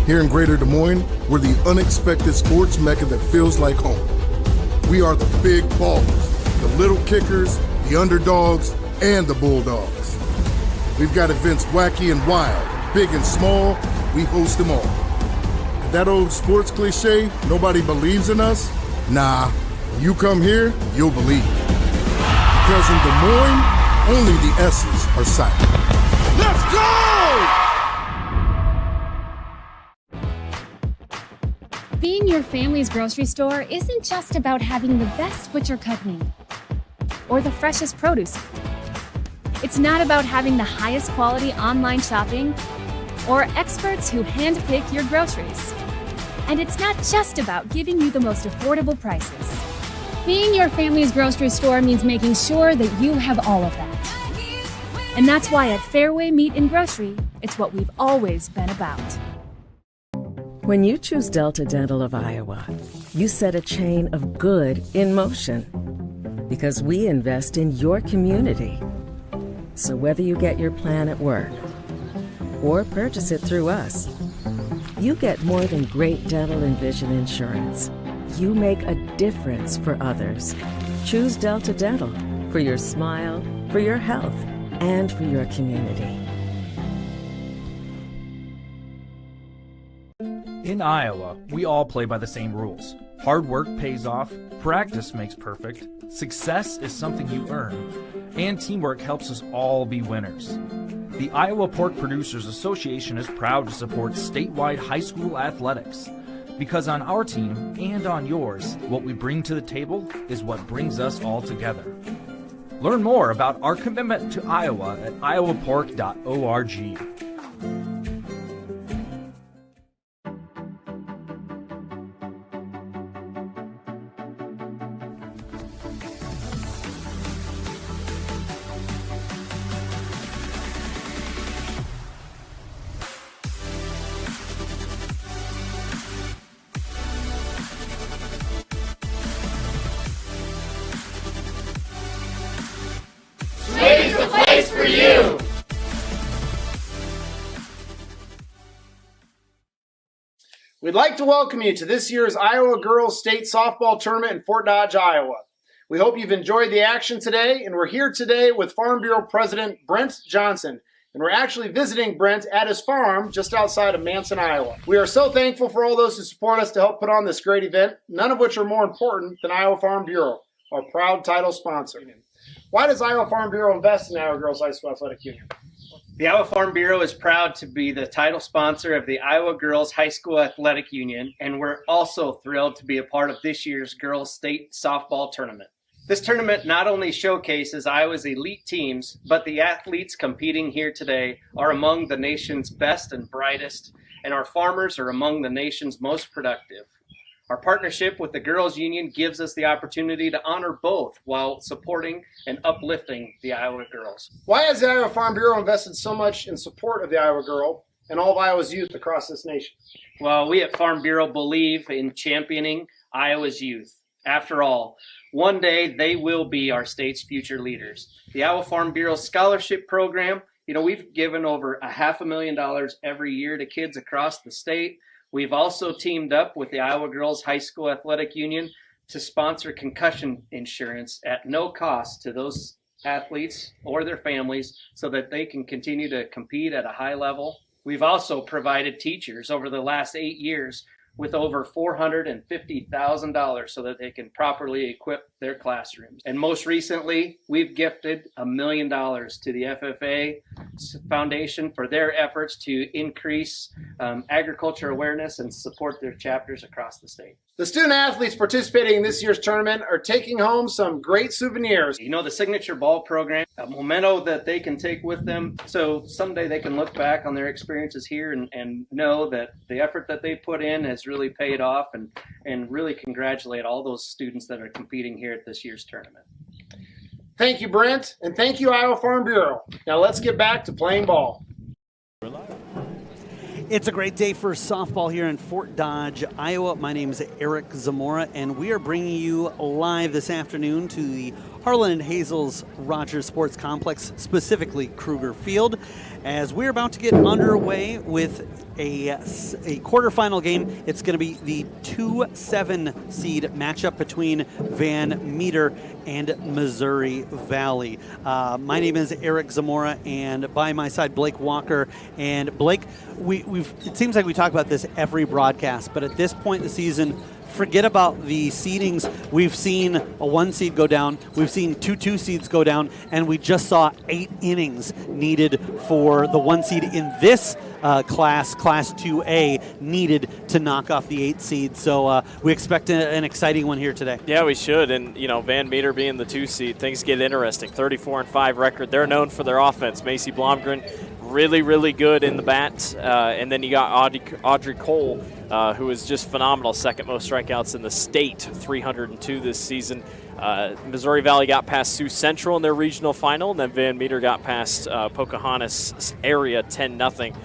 Here in Greater Des Moines, we're the unexpected sports mecca that feels like home. We are the big ballers, the little kickers, the underdogs, and the bulldogs. We've got events wacky and wild, big and small, we host them all. And that old sports cliche, nobody believes in us? Nah, when you come here, you'll believe. Because in Des Moines, only the S's are silent. Let's go! Being your family's grocery store isn't just about having the best butcher cut meat or the freshest produce. It's not about having the highest quality online shopping or experts who handpick your groceries. And it's not just about giving you the most affordable prices. Being your family's grocery store means making sure that you have all of that. And that's why at Fairway Meat and Grocery, it's what we've always been about. When you choose Delta Dental of Iowa, you set a chain of good in motion because we invest in your community. So whether you get your plan at work or purchase it through us, you get more than great dental and vision insurance. You make a difference for others. Choose Delta Dental for your smile, for your health, and for your community. In Iowa, we all play by the same rules. Hard work pays off, practice makes perfect, success is something you earn, and teamwork helps us all be winners. The Iowa Pork Producers Association is proud to support statewide high school athletics. Because on our team and on yours, what we bring to the table is what brings us all together. Learn more about our commitment to Iowa at iowapork.org. We'd like to welcome you to this year's Iowa Girls State Softball Tournament in Fort Dodge, Iowa. We hope you've enjoyed the action today, and we're here today with Farm Bureau President Brent Johnson. And we're actually visiting Brent at his farm just outside of Manson, Iowa. We are so thankful for all those who support us to help put on this great event, none of which are more important than Iowa Farm Bureau, our proud title sponsor. Why does Iowa Farm Bureau invest in Iowa Girls High School Athletic Union? The Iowa Farm Bureau is proud to be the title sponsor of the Iowa Girls High School Athletic Union, and we're also thrilled to be a part of this year's Girls State Softball Tournament. This tournament not only showcases Iowa's elite teams, but the athletes competing here today are among the nation's best and brightest, and our farmers are among the nation's most productive. Our partnership with the Girls Union gives us the opportunity to honor both while supporting and uplifting the Iowa girls. Why has the Iowa Farm Bureau invested so much in support of the Iowa girl and all of Iowa's youth across this nation? Well, we at Farm Bureau believe in championing Iowa's youth. After all, one day they will be our state's future leaders. The Iowa Farm Bureau Scholarship Program, we've given over $500,000 every year to kids across the state. We've also teamed up with the Iowa Girls High School Athletic Union to sponsor concussion insurance at no cost to those athletes or their families so that they can continue to compete at a high level. We've also provided teachers over the last 8 years with over $450,000 so that they can properly equip their classrooms. And most recently, we've gifted $1 million to the FFA Foundation for their efforts to increase agriculture awareness and support their chapters across the state. The student athletes participating in this year's tournament are taking home some great souvenirs. The signature ball program, a memento that they can take with them so someday they can look back on their experiences here and know that the effort that they put in has really paid off, and really congratulate all those students that are competing here at this year's tournament. Thank you, Brent, and thank you, Iowa Farm Bureau. Now let's get back to playing ball. It's a great day for softball here in Fort Dodge, Iowa. My name is Eric Zamora, and we are bringing you live this afternoon to the Harlan and Hazel's Rogers Sports Complex, specifically Kruger Field, as we're about to get underway with a quarterfinal game. It's going to be the 2-7 seed matchup between Van Meter and Missouri Valley. My name is Eric Zamora, and by my side, Blake Walker. And Blake, it seems like we talk about this every broadcast, but at this point in the season, forget about the seedings. We've seen a 1 seed go down. We've seen 2 seeds go down, and we just saw 8 innings needed for the 1 seed in this Class 2A, needed to knock off the 8 seed. So we expect an exciting one here today. Yeah, we should. And, Van Meter being the 2 seed, things get interesting. 34-5 record. They're known for their offense. Macy Blomgren, really, really good in the bat. And then you got Audrey Cole, who is just phenomenal. Second most strikeouts in the state, 302 this season. Missouri Valley got past Sioux Central in their regional final, and then Van Meter got past Pocahontas area 10-0.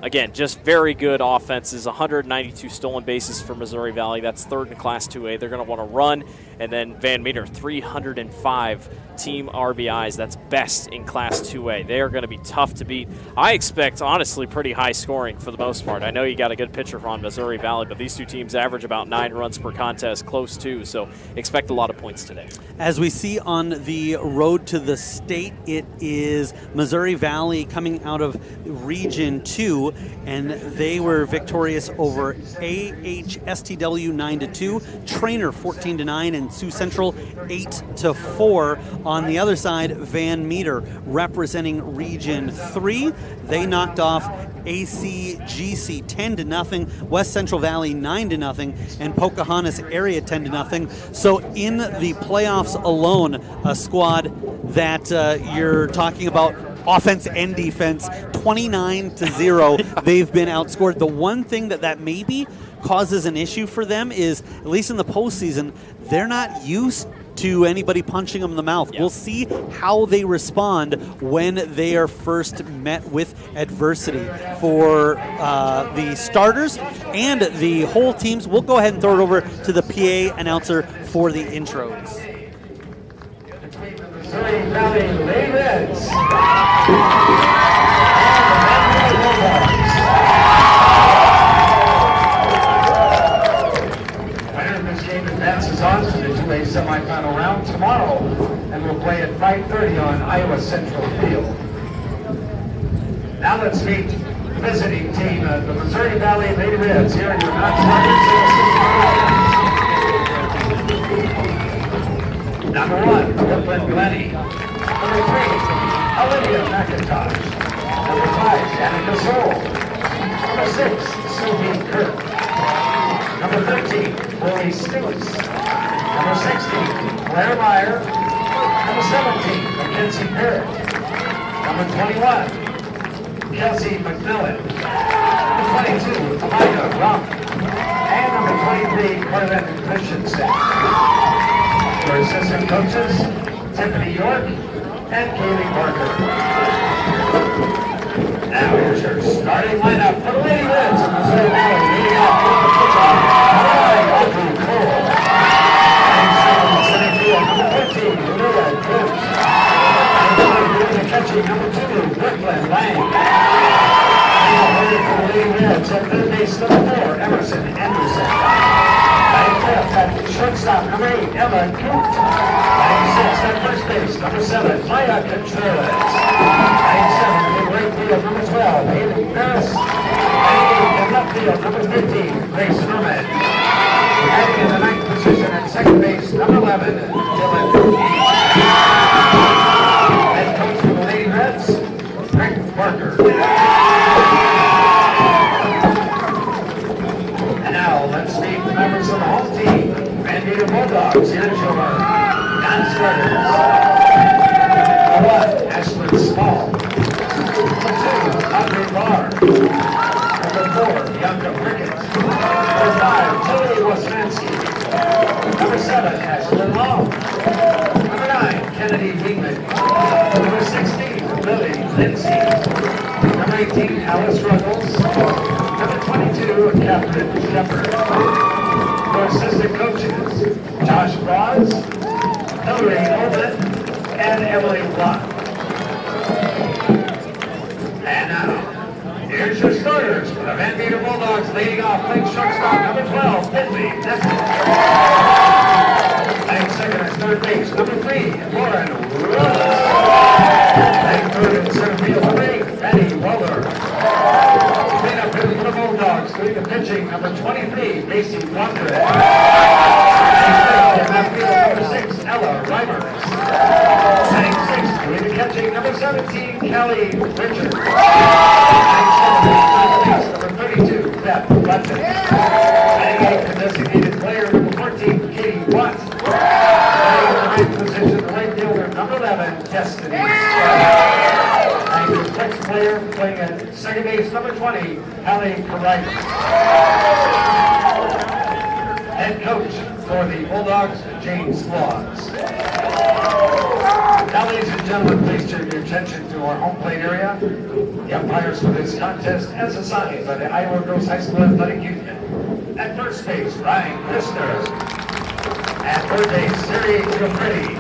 Again, just very good offenses. 192 stolen bases for Missouri Valley. That's third in Class 2A. They're going to want to run. And then Van Meter, 305 team RBIs. That's best in Class 2A. They are going to be tough to beat. I expect, honestly, pretty high scoring for the most part. I know you got a good pitcher from Missouri Valley, but these two teams average about 9 runs per contest, close to. So expect a lot of points today. As we see on the road to the state, it is Missouri Valley coming out of Region 2, and they were victorious over IGHSAU 9-2, Trainer 14-9, and Sioux Central 8-4. On the other side, Van Meter representing Region 3. They knocked off ACGC 10-0, West Central Valley 9-0, and Pocahontas area 10-0. So in the playoffs alone, a squad that you're talking about offense and defense, 29-0. They've been outscored. The one thing that maybe causes an issue for them is, at least in the postseason, they're not used to anybody punching them in the mouth. Yep. We'll see how they respond when they are first met with adversity. For the starters and the whole teams, we'll go ahead and throw it over to the PA announcer for the intros. Missouri Valley Lady Reds. Winner of this game advances on to the 2A semifinal round tomorrow, and will play at 5:30 on Iowa Central Field. Now let's meet the visiting team, the Missouri Valley Lady Reds, here in your Number 1, Brooklyn Glennie. Number 3, Olivia McIntosh. Number 5, Danica Soul. Number 6, Sylvie Kirk. Number 13, Lori Stewart. Number 16, Claire Meyer. Number 17, Mackenzie Parrott. Number 21, Kelsey McMillan. Number 22, Amaya Rump. And number 23, Corvette Christensen. Your assistant coaches, Tiffany York and Kaylee Parker. Now here's your starting lineup for the Lady Reds of Missouri Valley. Leading off with the pitcher, Audrey Cole. Number 7, center field, number 15, Leah Cruz. Number 5, catching, number 2, Brooklyn Lang. Now for the Lady Reds at third base, number 4, Emerson Anderson. At shortstop, number 8, Emma Coote. 96 at first base, number 7, Maya Contreras. 97 in right field, number 12, Haley Paris. 98 in left field, number 15, Grace Herman. Batting in the ninth position at second base, number 11, Dylan Coote. Head coach for the Lady Reds, Rick Parker. And now let's meet the members of the home team. Van Meter Bulldogs, here's your non-starters. Number 1, Ashlyn Small. Number 2, Audrey Barr. Number 4, Bianca Prickett. Number 5, Julie Wasmansky. Number 7, Ashlyn Long. Number 9, Kennedy Weedman. Number 16, Lily Lindsay. Number 18, Alice Ruggles. Number 22, Catherine Shepard. For assistant coaches, Josh Braz, Hillary Holden, and Emily Block. And now, here's your starters for the Van Meter Bulldogs, leading off playing shortstop number 12, Lindsay Nesbitt. Playing second and third base, number 3, Lauren Rose. Playing third and center field, number 8, Betty Welder. Cleanup hitter for the Bulldogs, doing the pitching, number 23, Macy Blondred. Number 6, Ella Reimers. Playing sixth, doing the catching, number 17, Kelly Richards. Number 32, Beth Button. Playing eighth, the designated player, number 14, Katie Watt. Playing the ninth position, the right fielder, number 11, Destiny Starr. Playing the sixth player, playing at second base, number 20, Hallie Carritis. Head coach for the Bulldogs, James Laws. Now, ladies and gentlemen, please turn your attention to our home plate area. The umpires for this contest, as assigned by the Iowa Girls High School Athletic Union. At first base, Ryan Christner. At third base, Siri Gilfridi.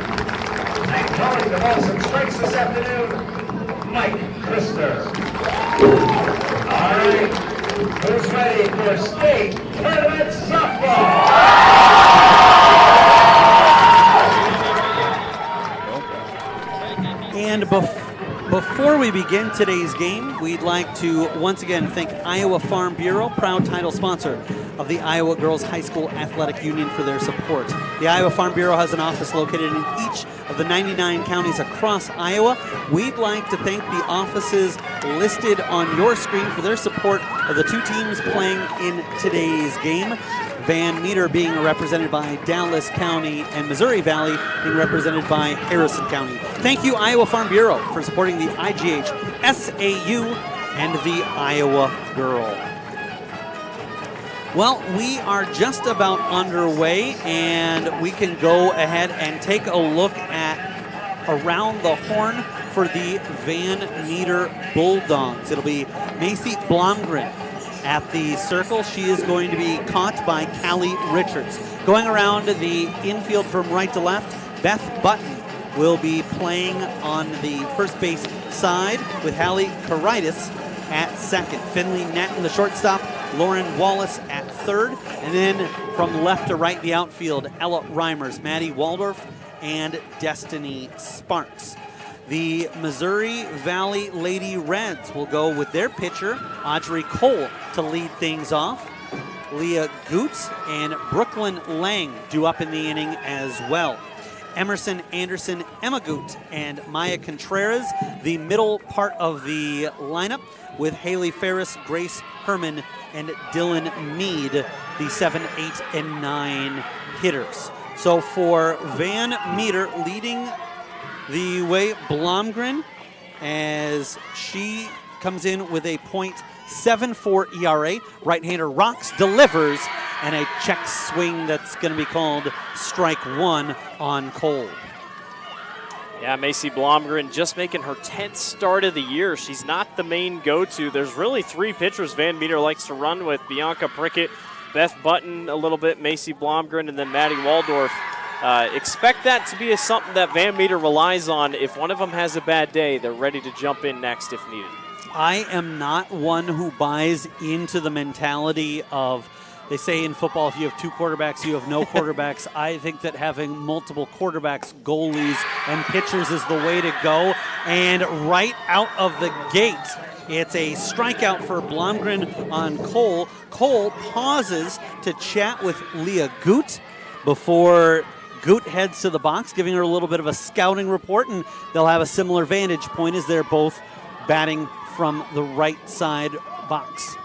And calling the balls and strikes this afternoon, Mike Christner. All right, who's ready for state tournament softball? And before we begin today's game, we'd like to once again thank Iowa Farm Bureau, proud title sponsor of the Iowa Girls High School Athletic Union, for their support. The Iowa Farm Bureau has an office located in each of the 99 counties across Iowa. We'd like to thank the offices listed on your screen for their support of the two teams playing in today's game. Van Meter being represented by Dallas County and Missouri Valley being represented by Harrison County. Thank you, Iowa Farm Bureau, for supporting the IGHSAU and the Iowa Girl. Well, we are just about underway, and we can go ahead and take a look at Around the Horn for the Van Meter Bulldogs. It'll be Macy Blomgren at the circle. She is going to be caught by Callie Richards. Going around the infield from right to left, Beth Button will be playing on the first base side with Hallie Carritis at second. Finley Nett in the shortstop, Lauren Wallace at third, and then from left to right, the outfield, Ella Reimers, Maddie Waldorf, and Destiny Sparks. The Missouri Valley Lady Reds will go with their pitcher, Audrey Cole, to lead things off. Leah Goots and Brooklyn Lang due up in the inning as well. Emerson Anderson, Emma Goot, and Maya Contreras, the middle part of the lineup, with Haley Ferris, Grace Herman, and Dylan Mead, the 7, 8, and 9 hitters. So for Van Meter leading the way, Blomgren, as she comes in with a .74 ERA. Right-hander rocks, delivers, and a check swing that's going to be called strike one on Cole. Yeah, Macy Blomgren just making her 10th start of the year. She's not the main go-to. There's really three pitchers Van Meter likes to run with: Bianca Prickett, Beth Button a little bit, Macy Blomgren, and then Maddie Waldorf. Expect that to be something that Van Meter relies on. If one of them has a bad day, they're ready to jump in next if needed. I am not one who buys into the mentality of, they say in football, if you have two quarterbacks, you have no quarterbacks. I think that having multiple quarterbacks, goalies, and pitchers is the way to go. And right out of the gate, it's a strikeout for Blomgren on Cole. Cole pauses to chat with Leah Goot before Goot heads to the box, giving her a little bit of a scouting report, and they'll have a similar vantage point as they're both batting from the right side box.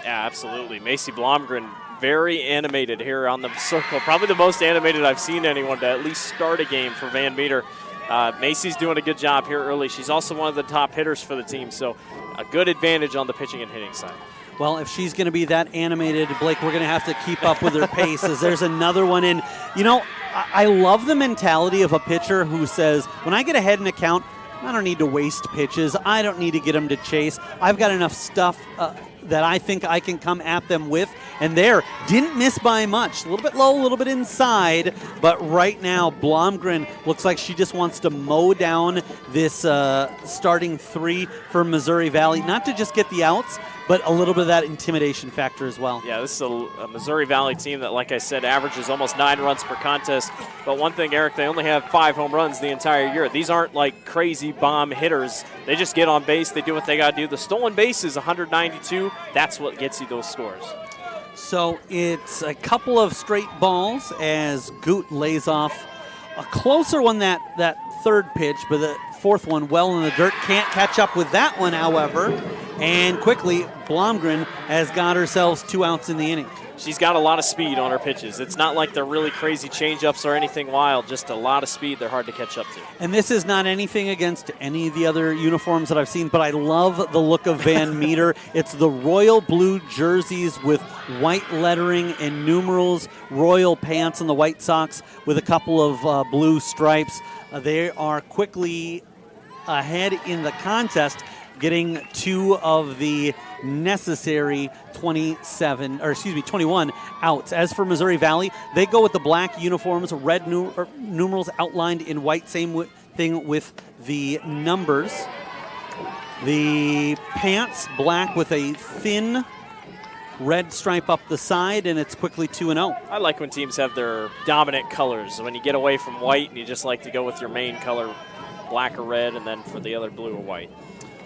Yeah, absolutely. Macy Blomgren, very animated here on the circle. Probably the most animated I've seen anyone to at least start a game for Van Meter. Macy's doing a good job here early. She's also one of the top hitters for the team, so a good advantage on the pitching and hitting side. Well, if she's going to be that animated, Blake, we're going to have to keep up with her pace as there's another one in. You know, I love the mentality of a pitcher who says, when I get ahead in a count, I don't need to waste pitches. I don't need to get them to chase. I've got enough stuff that I think I can come at them with. And there, didn't miss by much. A little bit low, a little bit inside. But right now, Blomgren looks like she just wants to mow down this starting three for Missouri Valley. Not to just get the outs, but a little bit of that intimidation factor as well. Yeah, this is a Missouri Valley team that, like I said, averages almost 9 runs per contest. But one thing, Eric, they only have 5 home runs the entire year. These aren't like crazy bomb hitters. They just get on base. They do what they got to do. The stolen base is 192. That's what gets you those scores. So it's a couple of straight balls as Goot lays off a closer one that third pitch, but the fourth one well in the dirt. Can't catch up with that one, however. And quickly, Blomgren has got herself 2 outs in the inning. She's got a lot of speed on her pitches. It's not like they're really crazy changeups or anything wild, just a lot of speed they're hard to catch up to. And this is not anything against any of the other uniforms that I've seen, but I love the look of Van Meter. It's the royal blue jerseys with white lettering and numerals, royal pants on the White Sox with a couple of blue stripes. They are quickly ahead in the contest, getting 2 of the necessary 21 outs. As for Missouri Valley, they go with the black uniforms, red numerals outlined in white, same thing with the numbers. The pants black with a thin red stripe up the side, and it's quickly 2-0. I like when teams have their dominant colors. When you get away from white and you just like to go with your main color, black or red, and then for the other blue or white.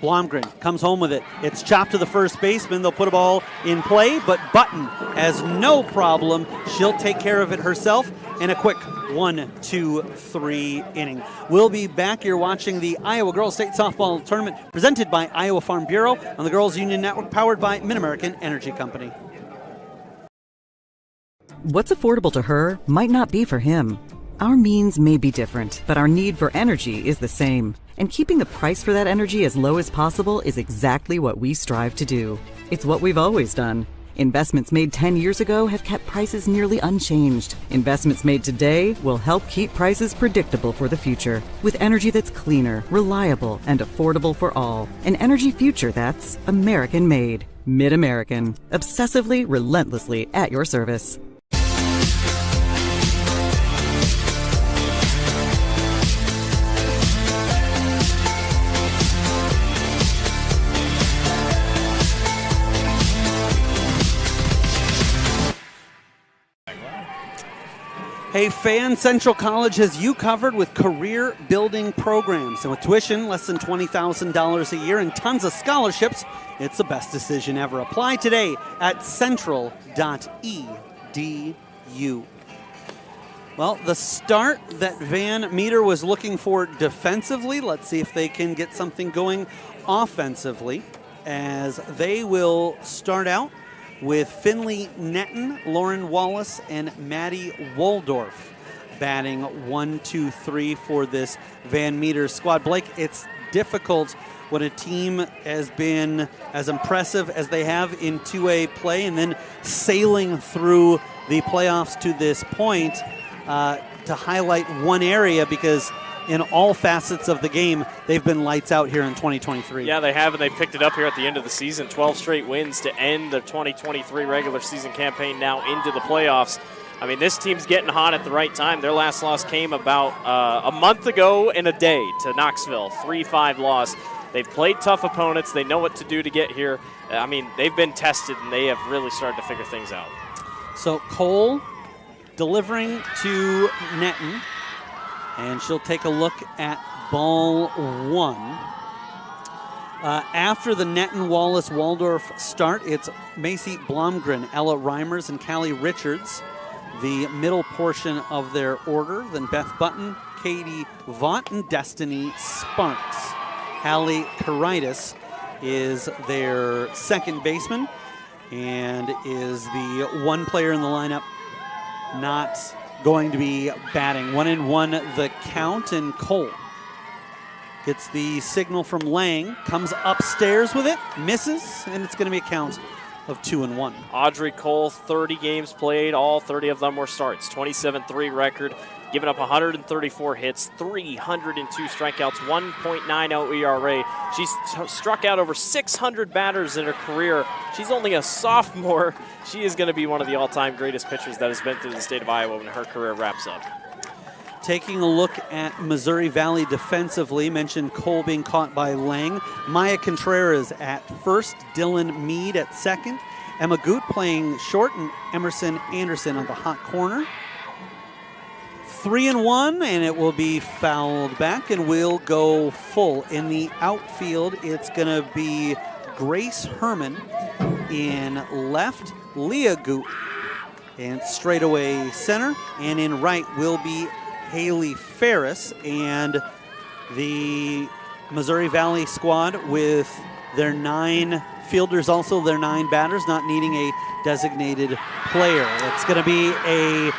Blomgren comes home with it. It's chopped to the first baseman. They'll put a ball in play, but Button has no problem. She'll take care of it herself in a quick 1-2-3 inning. We'll be back. You're watching the Iowa Girls State Softball Tournament presented by Iowa Farm Bureau on the Girls Union Network, powered by Mid-American Energy Company. What's affordable to her might not be for him. Our means may be different, but our need for energy is the same. And keeping the price for that energy as low as possible is exactly what we strive to do. It's what we've always done. Investments made 10 years ago have kept prices nearly unchanged. Investments made today will help keep prices predictable for the future, with energy that's cleaner, reliable, and affordable for all. An energy future that's American-made. Mid-American. Obsessively, relentlessly at your service. Hey, Fan Central College has you covered with career-building programs. And with tuition less than $20,000 a year and tons of scholarships, it's the best decision ever. Apply today at central.edu. Well, the start that Van Meter was looking for defensively, let's see if they can get something going offensively, as they will start out with Finley Netton, Lauren Wallace, and Maddie Waldorf batting 1, 2, 3 for this Van Meter squad. Blake, it's difficult when a team has been as impressive as they have in 2A play and then sailing through the playoffs to this point to highlight one area, because in all facets of the game, they've been lights out here in 2023. Yeah, they have, and they picked it up here at the end of the season. 12 straight wins to end the 2023 regular season campaign, now into the playoffs. I mean, this team's getting hot at the right time. Their last loss came about a month ago and a day to Knoxville, 3-5 loss. They've played tough opponents. They know what to do to get here. I mean, they've been tested, and they have really started to figure things out. So Cole delivering to Netton. And she'll take a look at ball 1. After the Netton Wallace Waldorf start, it's Macy Blomgren, Ella Reimers, and Callie Richards, the middle portion of their order. Then Beth Button, Katie Vaught, and Destiny Sparks. Hallie Karitis is their second baseman and is the one player in the lineup not going to be batting. 1-1 the count, and Cole gets the signal from Lang, comes upstairs with it, misses, and it's going to be a count of 2-1. Audrey Cole, 30 games played, all 30 of them were starts. 27-3 record, giving up 134 hits, 302 strikeouts, 1.90 ERA. She's struck out over 600 batters in her career. She's only a sophomore. She is going to be one of the all-time greatest pitchers that has been through the state of Iowa when her career wraps up. Taking a look at Missouri Valley defensively, mentioned Cole being caught by Lang. Maya Contreras at first, Dylan Mead at second, Emma Goot playing short, and Emerson Anderson on the hot corner. 3-1, and it will be fouled back, and we'll go full. In the outfield, it's going to be Grace Herman in left, Leah Goot and straightaway center, and in right will be Haley Ferris, and the Missouri Valley squad with their 9 fielders, also their 9 batters, not needing a designated player. It's going to be a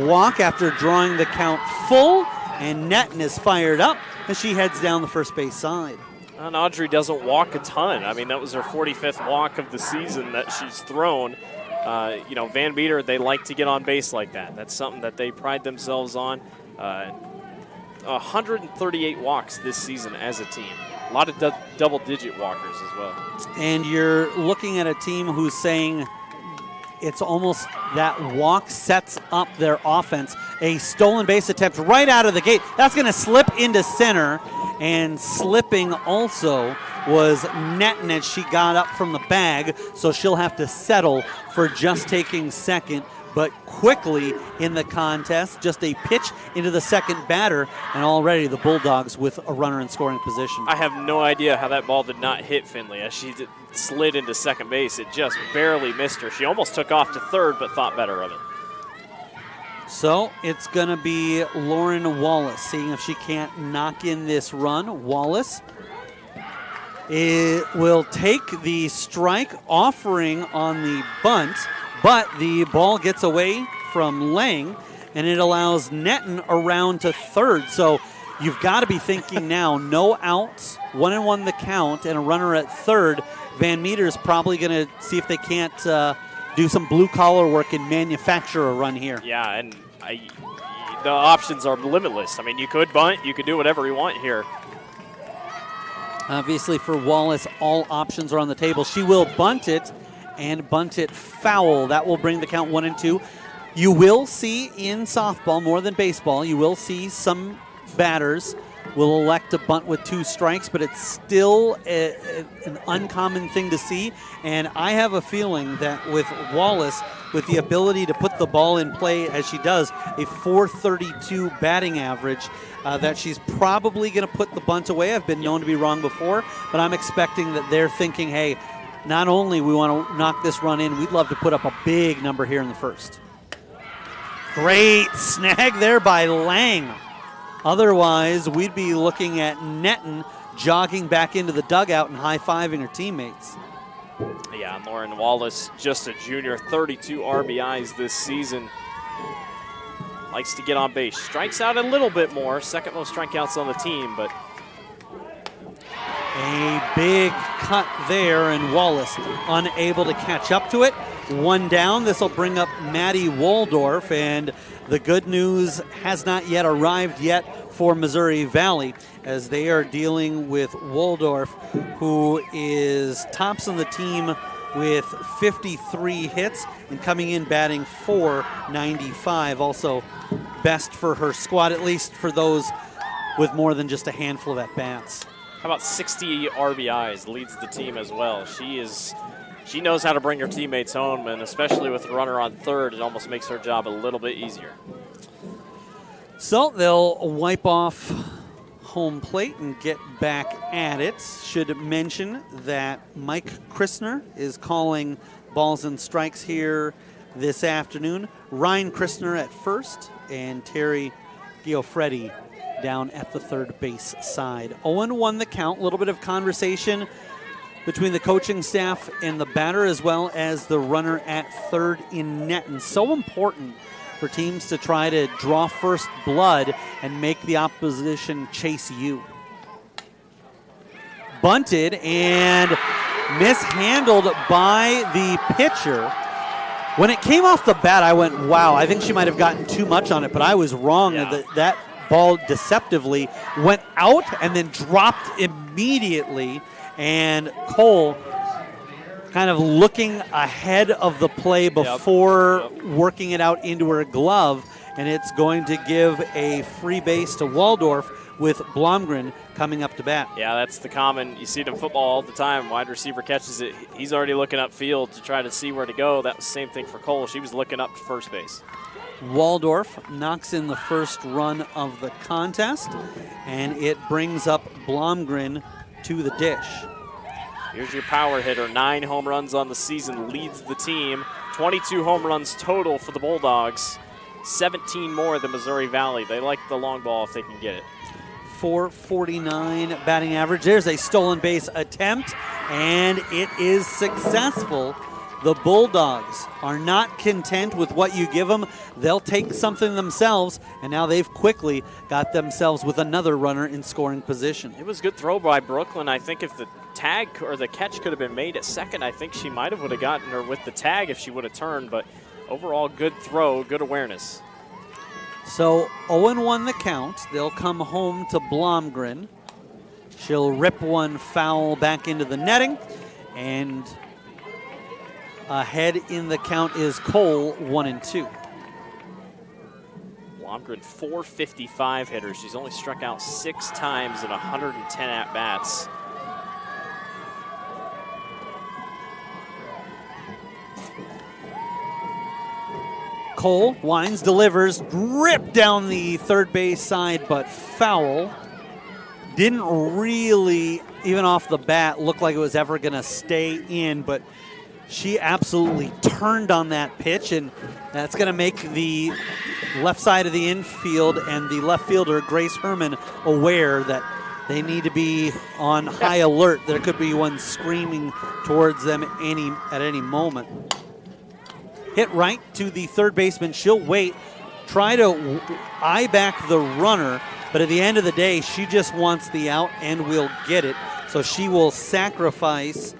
walk after drawing the count full, and Netton is fired up as she heads down the first base side. And Audrey doesn't walk a ton. I mean, that was her 45th walk of the season that she's thrown. Van Meter, they like to get on base like that. That's something that they pride themselves on. 138 walks this season as a team. A lot of double-digit walkers as well. And you're looking at a team who's saying it's almost that walk sets up their offense. A stolen base attempt right out of the gate. That's going to slip into center, and slipping also was Netton as she got up from the bag, so she'll have to settle for just taking second. But quickly in the contest, just a pitch into the second batter, and already the Bulldogs with a runner in scoring position. I have no idea how that ball did not hit Finley as she slid into second base. It just barely missed her. She almost took off to third, but thought better of it. So it's going to be Lauren Wallace, seeing if she can't knock in this run. Wallace will take the strike, offering on the bunt, but the ball gets away from Lang, and it allows Netton around to third. So you've got to be thinking now, no outs, 1-1 the count, and a runner at third. Van Meter is probably going to see if they can't do some blue-collar work and manufacture a run here. Yeah, and the options are limitless. I mean, you could bunt, you could do whatever you want here. Obviously, for Wallace, all options are on the table. She will bunt it, and bunt it foul. That will bring the count 1-2. You will see in softball, more than baseball, you will see some batters will elect to bunt with 2 strikes, but it's still an uncommon thing to see. And I have a feeling that with Wallace, with the ability to put the ball in play as she does, a .432 batting average, that she's probably going to put the bunt away. I've been known to be wrong before, but I'm expecting that they're thinking, hey, not only we want to knock this run in, we'd love to put up a big number here in the first. Great snag there by Lang. Otherwise, we'd be looking at Netton jogging back into the dugout and high-fiving her teammates. Yeah, and Lauren Wallace, just a junior, 32 RBIs this season. Likes to get on base. Strikes out a little bit more, second most strikeouts on the team, but a big cut there, and Wallace unable to catch up to it. 1 down. This will bring up Maddie Waldorf, and the good news has not yet arrived yet for Missouri Valley, as they are dealing with Waldorf, who is tops on the team with 53 hits and coming in batting .495. Also best for her squad, at least for those with more than just a handful of at-bats. How about 60 RBIs, leads the team as well. She knows how to bring her teammates home, and especially with a runner on third, it almost makes her job a little bit easier. So they'll wipe off home plate and get back at it. Should mention that Mike Christner is calling balls and strikes here this afternoon. Ryan Christner at first, and Terry Giofretti down at the third base side. 0-1 the count. A little bit of conversation between the coaching staff and the batter, as well as the runner at third in net. And so important for teams to try to draw first blood and make the opposition chase you. Bunted and mishandled by the pitcher. When it came off the bat, I went, wow, I think she might have gotten too much on it, but I was wrong. Yeah. That ball deceptively went out and then dropped immediately, and Cole kind of looking ahead of the play before working it out into her glove, and it's going to give a free base to Waldorf with Blomgren coming up to bat. Yeah, that's the common. You see it in football all the time. Wide receiver catches it. He's already looking upfield to try to see where to go. That was the same thing for Cole. She was looking up to first base. Waldorf knocks in the first run of the contest, and it brings up Blomgren to the dish. Here's your power hitter. 9 home runs on the season, leads the team. 22 home runs total for the Bulldogs. 17 more than Missouri Valley. They like the long ball if they can get it. .449 batting average. There's a stolen base attempt, and it is successful. The Bulldogs are not content with what you give them. They'll take something themselves, and now they've quickly got themselves with another runner in scoring position. It was a good throw by Brooklyn. I think if the tag or the catch could have been made at second, I think she might have would have gotten her with the tag if she would have turned, but overall good throw, good awareness. So 0-1 the count. They'll come home to Blomgren. She'll rip one foul back into the netting, and ahead in the count is Cole, 1-2. Blomgren, 455 hitters. She's only struck out 6 times in 110 at-bats. Cole winds, delivers, rip down the third base side, but foul. Didn't really, even off the bat, look like it was ever going to stay in, but she absolutely turned on that pitch, and that's going to make the left side of the infield and the left fielder, Grace Herman, aware that they need to be on high alert. There could be one screaming towards them at any moment. Hit right to the third baseman. She'll wait, try to eye back the runner, but at the end of the day, she just wants the out and will get it. So she will sacrifice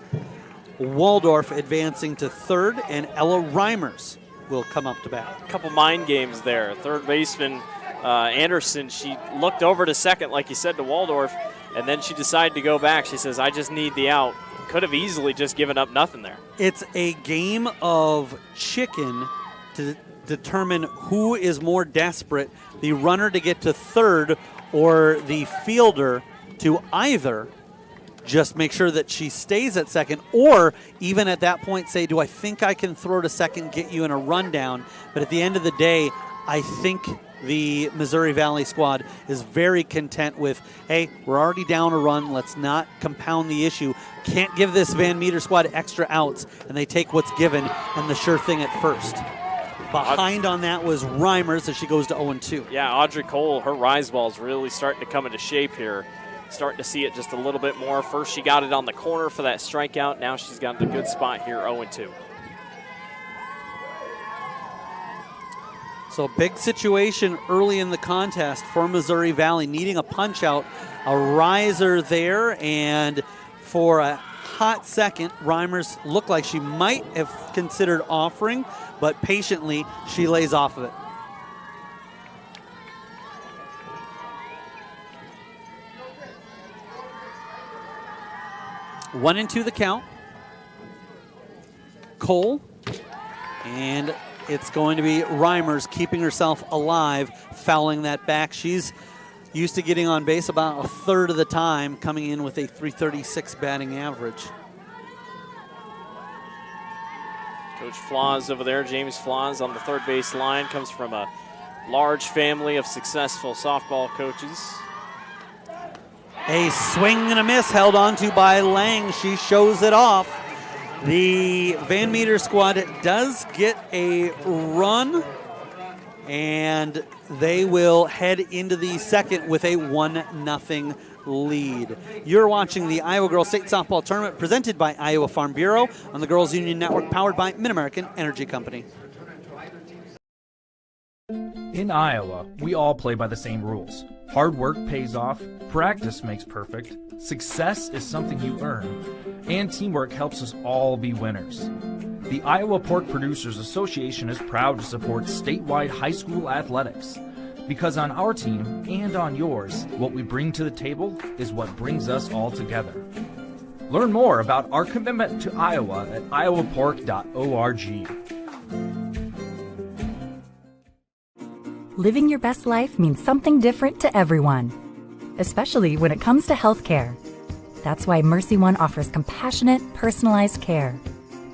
Waldorf advancing to third, and Ella Reimers will come up to bat. A couple mind games there. Third baseman Anderson, she looked over to second, like you said, to Waldorf, and then she decided to go back. She says, I just need the out. Could have easily just given up nothing there. It's a game of chicken to determine who is more desperate, the runner to get to third or the fielder to either just make sure that she stays at second, or even at that point say, do I think I can throw to second, get you in a rundown? But at the end of the day, I think the Missouri Valley squad is very content with, hey, we're already down a run. Let's not compound the issue. Can't give this Van Meter squad extra outs, and they take what's given and the sure thing at first. Behind on that was Reimers as she goes to 0-2. Yeah, Audrey Cole, her rise ball is really starting to come into shape here. Starting to see it just a little bit more. First she got it on the corner for that strikeout. Now she's got a good spot here, 0-2. So big situation early in the contest for Missouri Valley, needing a punch out, a riser there, and for a hot second, Reimers looked like she might have considered offering, but patiently she lays off of it. 1-2 the count. Cole, and it's going to be Reimers keeping herself alive, fouling that back. She's used to getting on base about a third of the time, coming in with a .336 batting average. Coach Flaws over there, James Flaws on the third base line, comes from a large family of successful softball coaches. A swing and a miss held onto by Lang. She shows it off. The Van Meter squad does get a run, and they will head into the second with a 1-0 lead. You're watching the Iowa Girls State Softball Tournament presented by Iowa Farm Bureau on the Girls Union Network, powered by Mid-American Energy Company. In Iowa, we all play by the same rules. Hard work pays off, practice makes perfect, success is something you earn, and teamwork helps us all be winners. The Iowa Pork Producers Association is proud to support statewide high school athletics. Because on our team and on yours, what we bring to the table is what brings us all together. Learn more about our commitment to Iowa at iowapork.org. Living your best life means something different to everyone, especially when it comes to healthcare. That's why Mercy One offers compassionate, personalized care.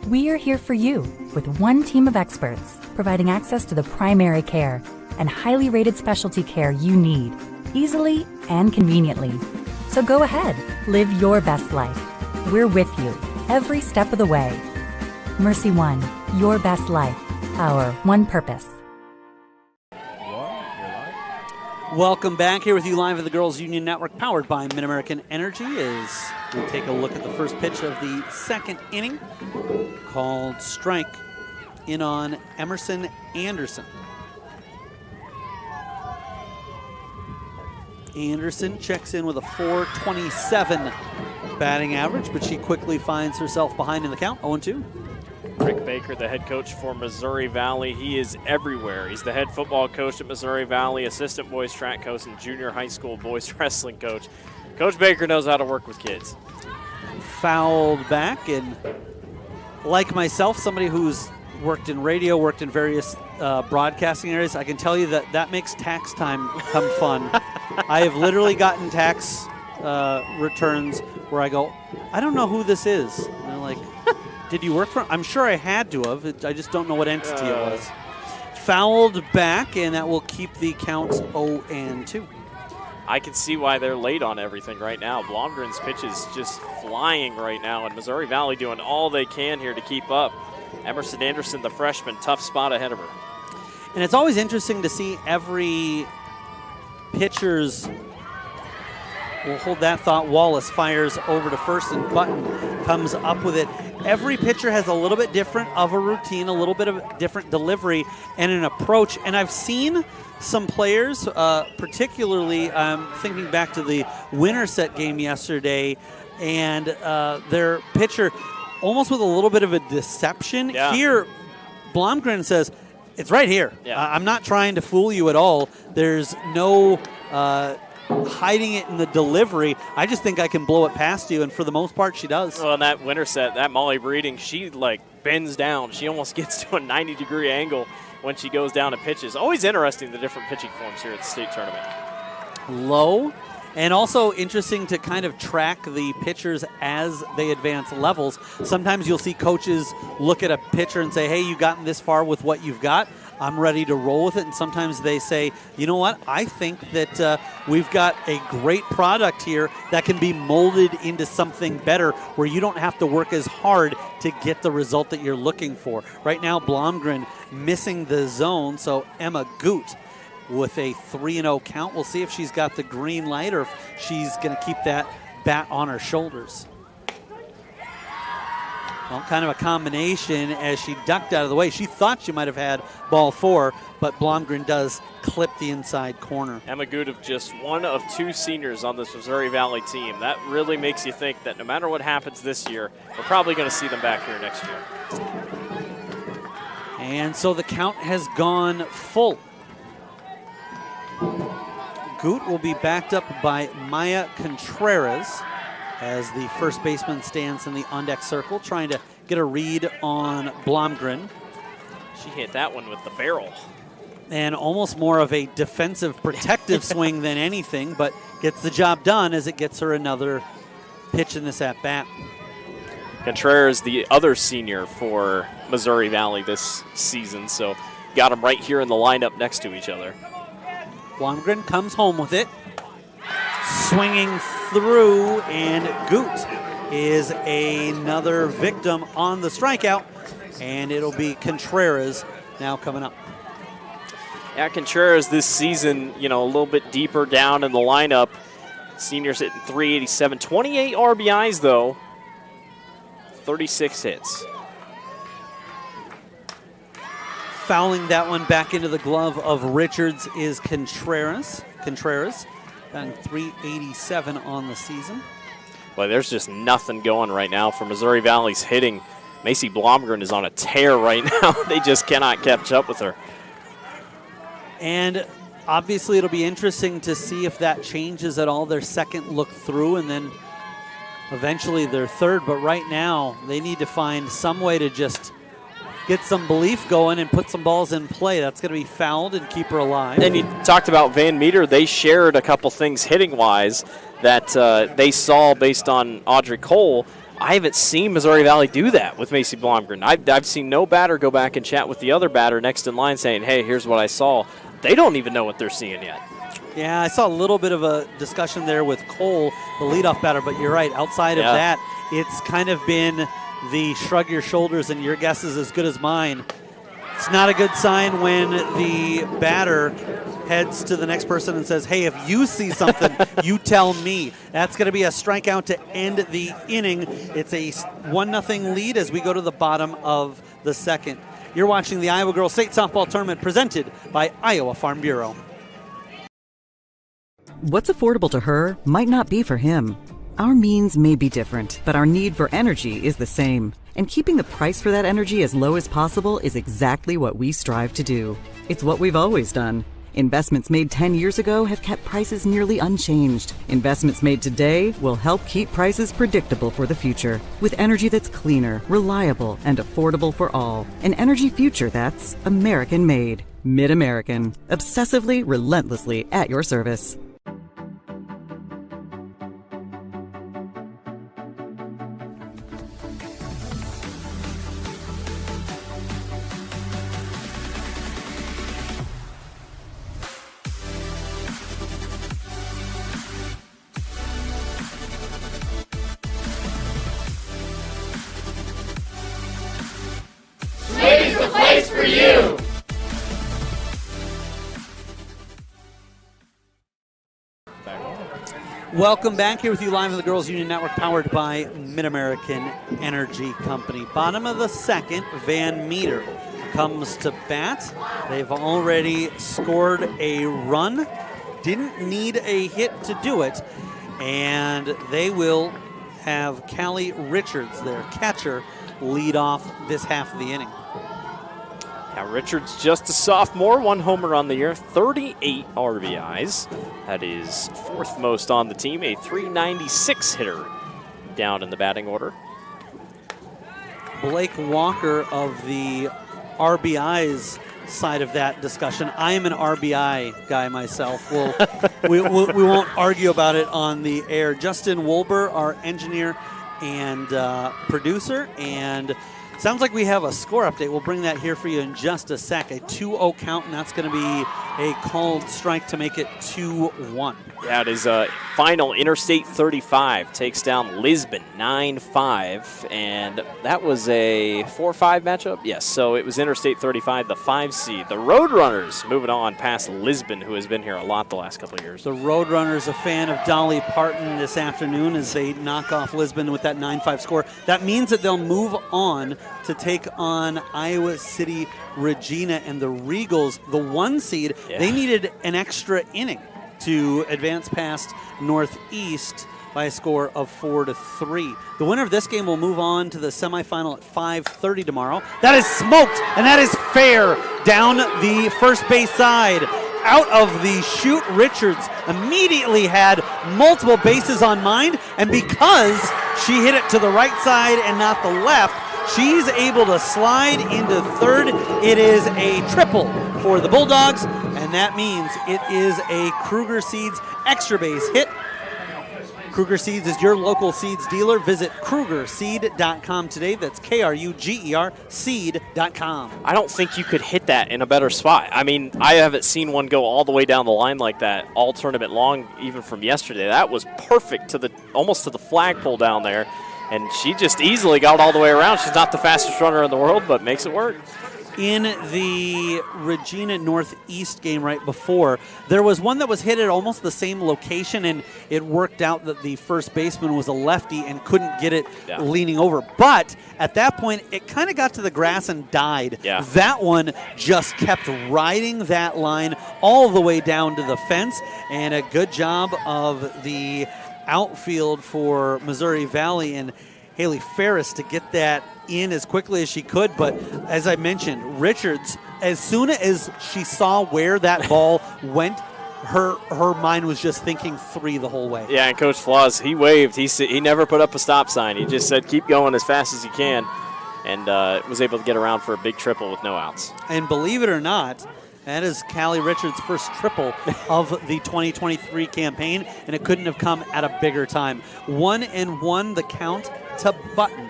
We are here for you with one team of experts, providing access to the primary care and highly rated specialty care you need, easily and conveniently. So go ahead, live your best life. We're with you every step of the way. Mercy One, your best life, our one purpose. Welcome back here with you live at the Girls Union Network, powered by Mid-American Energy, as we take a look at the first pitch of the second inning, called strike, in on Emerson Anderson. Anderson checks in with a .427 batting average, but she quickly finds herself behind in the count, 0-2. Rick Baker, the head coach for Missouri Valley. He is everywhere. He's the head football coach at Missouri Valley, assistant boys track coach, and junior high school boys wrestling coach. Coach Baker knows how to work with kids. Fouled back, and like myself, somebody who's worked in radio, worked in various broadcasting areas, I can tell you that makes tax time come fun. I have literally gotten tax returns where I go, I don't know who this is. And they're like, did you work for him? I'm sure I had to have. I just don't know what entity it was. Fouled back, and that will keep the count 0-2. I can see why they're late on everything right now. Blomgren's pitch is just flying right now, and Missouri Valley doing all they can here to keep up. Emerson Anderson, the freshman, tough spot ahead of her. And it's always interesting to see every pitcher's. We'll hold that thought. Wallace fires over to first, and Button comes up with it. Every pitcher has a little bit different of a routine, a little bit of different delivery and an approach. And I've seen some players, particularly thinking back to the Winterset game yesterday, and their pitcher almost with a little bit of a deception. Yeah. Here, Blomgren says, it's right here. Yeah. I'm not trying to fool you at all. There's no hiding it in the delivery. I just think I can blow it past you, and for the most part, she does. Well, in that Winterset, that Molly Breeding, she bends down. She almost gets to a 90-degree angle when she goes down and pitches. Always interesting, the different pitching forms here at the state tournament. Low, and also interesting to kind of track the pitchers as they advance levels. Sometimes you'll see coaches look at a pitcher and say, hey, you've gotten this far with what you've got. I'm ready to roll with it. And sometimes they say, you know what, I think that we've got a great product here that can be molded into something better where you don't have to work as hard to get the result that you're looking for. Right now, Blomgren missing the zone, so Emma Goot with a 3-0 count. We'll see if she's got the green light or if she's going to keep that bat on her shoulders. Well, kind of a combination as she ducked out of the way. She thought she might have had ball 4, but Blomgren does clip the inside corner. Emma Good of just one of 2 seniors on this Missouri Valley team. That really makes you think that no matter what happens this year, we're probably going to see them back here next year. And so the count has gone full. Goot will be backed up by Maya Contreras as the first baseman stands in the on-deck circle, trying to get a read on Blomgren. She hit that one with the barrel. And almost more of a defensive, protective swing than anything, but gets the job done as it gets her another pitch in this at-bat. Contreras, the other senior for Missouri Valley this season, so got them right here in the lineup next to each other. Blomgren comes home with it. Swinging through, and Goot is another victim on the strikeout, and it'll be Contreras now coming up. Yeah, Contreras this season, a little bit deeper down in the lineup. Seniors hitting .387, 28 RBIs though, 36 hits. Fouling that one back into the glove of Richards is Contreras. And 387 on the season. Well, there's just nothing going right now for Missouri Valley's hitting. Macy Blomgren is on a tear right now. They just cannot catch up with her. And obviously it'll be interesting to see if that changes at all, their second look through and then eventually their third. But right now they need to find some way to just get some belief going and put some balls in play. That's going to be fouled and keep her alive. And you talked about Van Meter. They shared a couple things hitting-wise that they saw based on Audrey Cole. I haven't seen Missouri Valley do that with Macy Blomgren. I've seen no batter go back and chat with the other batter next in line saying, hey, here's what I saw. They don't even know what they're seeing yet. Yeah, I saw a little bit of a discussion there with Cole, the leadoff batter, but you're right. Outside of that, it's kind of been the shrug your shoulders and your guess is as good as mine. It's not a good sign when the batter heads to the next person and says, hey, if you see something, you tell me. That's going to be a strikeout to end the inning. It's a 1-0 lead as we go to the bottom of the second. You're watching the Iowa Girls State Softball Tournament presented by Iowa Farm Bureau. What's affordable to her might not be for him. Our means may be different, but our need for energy is the same. And keeping the price for that energy as low as possible is exactly what we strive to do. It's what we've always done. Investments made 10 years ago have kept prices nearly unchanged. Investments made today will help keep prices predictable for the future. With energy that's cleaner, reliable, and affordable for all. An energy future that's American-made. Mid-American. Obsessively, relentlessly at your service. Welcome back here with you live on the Girls Union Network, powered by Mid-American Energy Company. Bottom of the second, Van Meter comes to bat. They've already scored a run. Didn't need a hit to do it. And they will have Callie Richards, their catcher, lead off this half of the inning. Now Richards, just a sophomore, 1 homer on the year, 38 RBIs. That is fourth most on the team, a .396 hitter down in the batting order. Blake Walker of the RBIs side of that discussion. I am an RBI guy myself. We won't argue about it on the air. Justin Wolber, our engineer and producer, and sounds like we have a score update. We'll bring that here for you in just a sec. A 2-0 count, and that's going to be a called strike to make it 2-1. Yeah, it is a final. Interstate 35 takes down Lisbon 9-5, and that was a 4-5 matchup? Yes, so it was Interstate 35, the 5 seed. The Roadrunners moving on past Lisbon, who has been here a lot the last couple of years. The Roadrunners, a fan of Dolly Parton this afternoon as they knock off Lisbon with that 9-5 score. That means that they'll move on to take on Iowa City Regina and the Regals, the 1 seed. Yeah. They needed an extra inning to advance past Northeast by a score of 4-3. The winner of this game will move on to the semifinal at 5:30 tomorrow. That is smoked, and that is fair down the first base side. Out of the chute, Richards immediately had multiple bases on mind, and because she hit it to the right side and not the left, she's able to slide into third. It is a triple for the Bulldogs, and that means it is a Kruger Seeds extra base hit. Kruger Seeds is your local seeds dealer. Visit KrugerSeed.com today. That's KRUGER seed.com. I don't think you could hit that in a better spot. I mean, I haven't seen one go all the way down the line like that all tournament long, even from yesterday. That was perfect to the almost to the flagpole down there. And she just easily got all the way around. She's not the fastest runner in the world, but makes it work. In the Regina Northeast game right before, there was one that was hit at almost the same location, and it worked out that the first baseman was a lefty and couldn't get it leaning over. But at that point, it kind of got to the grass and died. Yeah. That one just kept riding that line all the way down to the fence, and a good job of the outfield for Missouri Valley. And Haley Ferris to get that in as quickly as she could. But as I mentioned, Richards, as soon as she saw where that ball went, her mind was just thinking 3 the whole way. Yeah, and Coach Flaws, he waved. He never put up a stop sign. He just said, keep going as fast as you can, and was able to get around for a big triple with no outs. And believe it or not, that is Callie Richards' first triple of the 2023 campaign, and it couldn't have come at a bigger time. 1-1 the count to Button.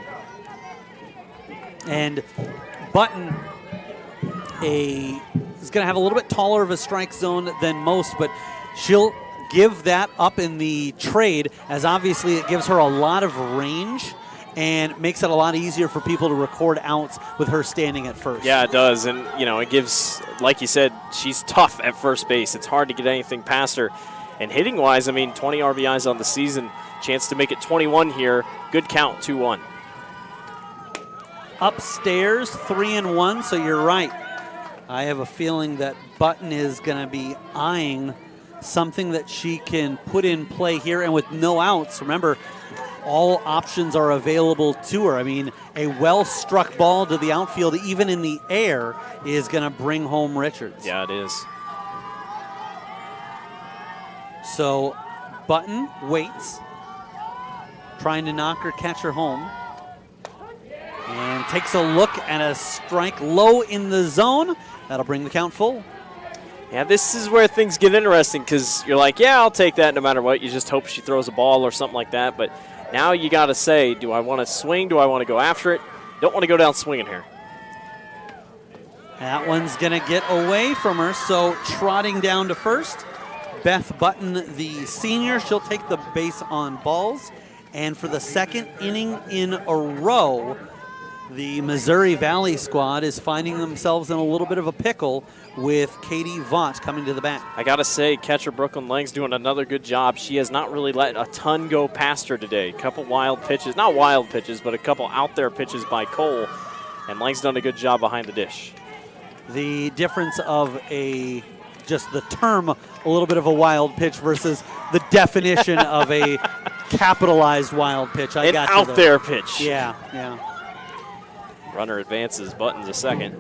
And Button is going to have a little bit taller of a strike zone than most, but she'll give that up in the trade, as obviously it gives her a lot of range and makes it a lot easier for people to record outs with her standing at first. Yeah, it does. And, it gives, like you said, she's tough at first base. It's hard to get anything past her. And hitting-wise, 20 RBIs on the season, chance to make it 21 here. Good count, 2-1. Upstairs, 3-1, so you're right. I have a feeling that Button is going to be eyeing something that she can put in play here. And with no outs, remember, all options are available to her. A well-struck ball to the outfield, even in the air, is going to bring home Richards. Yeah, it is. So Button waits, trying to knock her catcher home. And takes a look at a strike low in the zone. That'll bring the count full. Yeah, this is where things get interesting, because you're like, yeah, I'll take that no matter what. You just hope she throws a ball or something like that. But now you got to say, do I want to swing? Do I want to go after it? Don't want to go down swinging here. That one's going to get away from her, so trotting down to first. Beth Button, the senior, she'll take the base on balls. And for the second inning in a row, the Missouri Valley squad is finding themselves in a little bit of a pickle with Katie Vaught coming to the bat. I got to say, catcher Brooklyn Lang's doing another good job. She has not really let a ton go past her today. A couple wild pitches, not wild pitches, but a couple out there pitches by Cole. And Lang's done a good job behind the dish. The difference of just the term, a little bit of a wild pitch versus the definition of a capitalized wild pitch. An out there pitch. Yeah. Runner advances, Button's a second.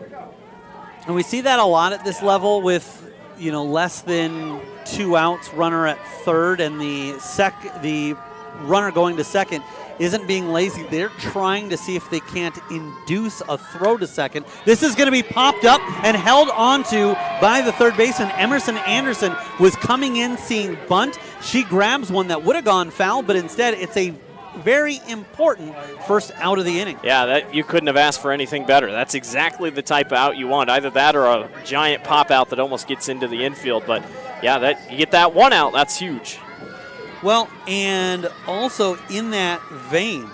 And we see that a lot at this level with, less than 2 outs, runner at third, and the runner going to second isn't being lazy. They're trying to see if they can't induce a throw to second. This is going to be popped up and held onto by the third baseman. Emerson Anderson was coming in seeing bunt. She grabs one that would have gone foul, but instead it's a very important first out of the inning. Yeah, that you couldn't have asked for anything better. That's exactly the type of out you want. Either that or a giant pop out that almost gets into the infield. But yeah, you get that one out, that's huge. Well, and also in that vein,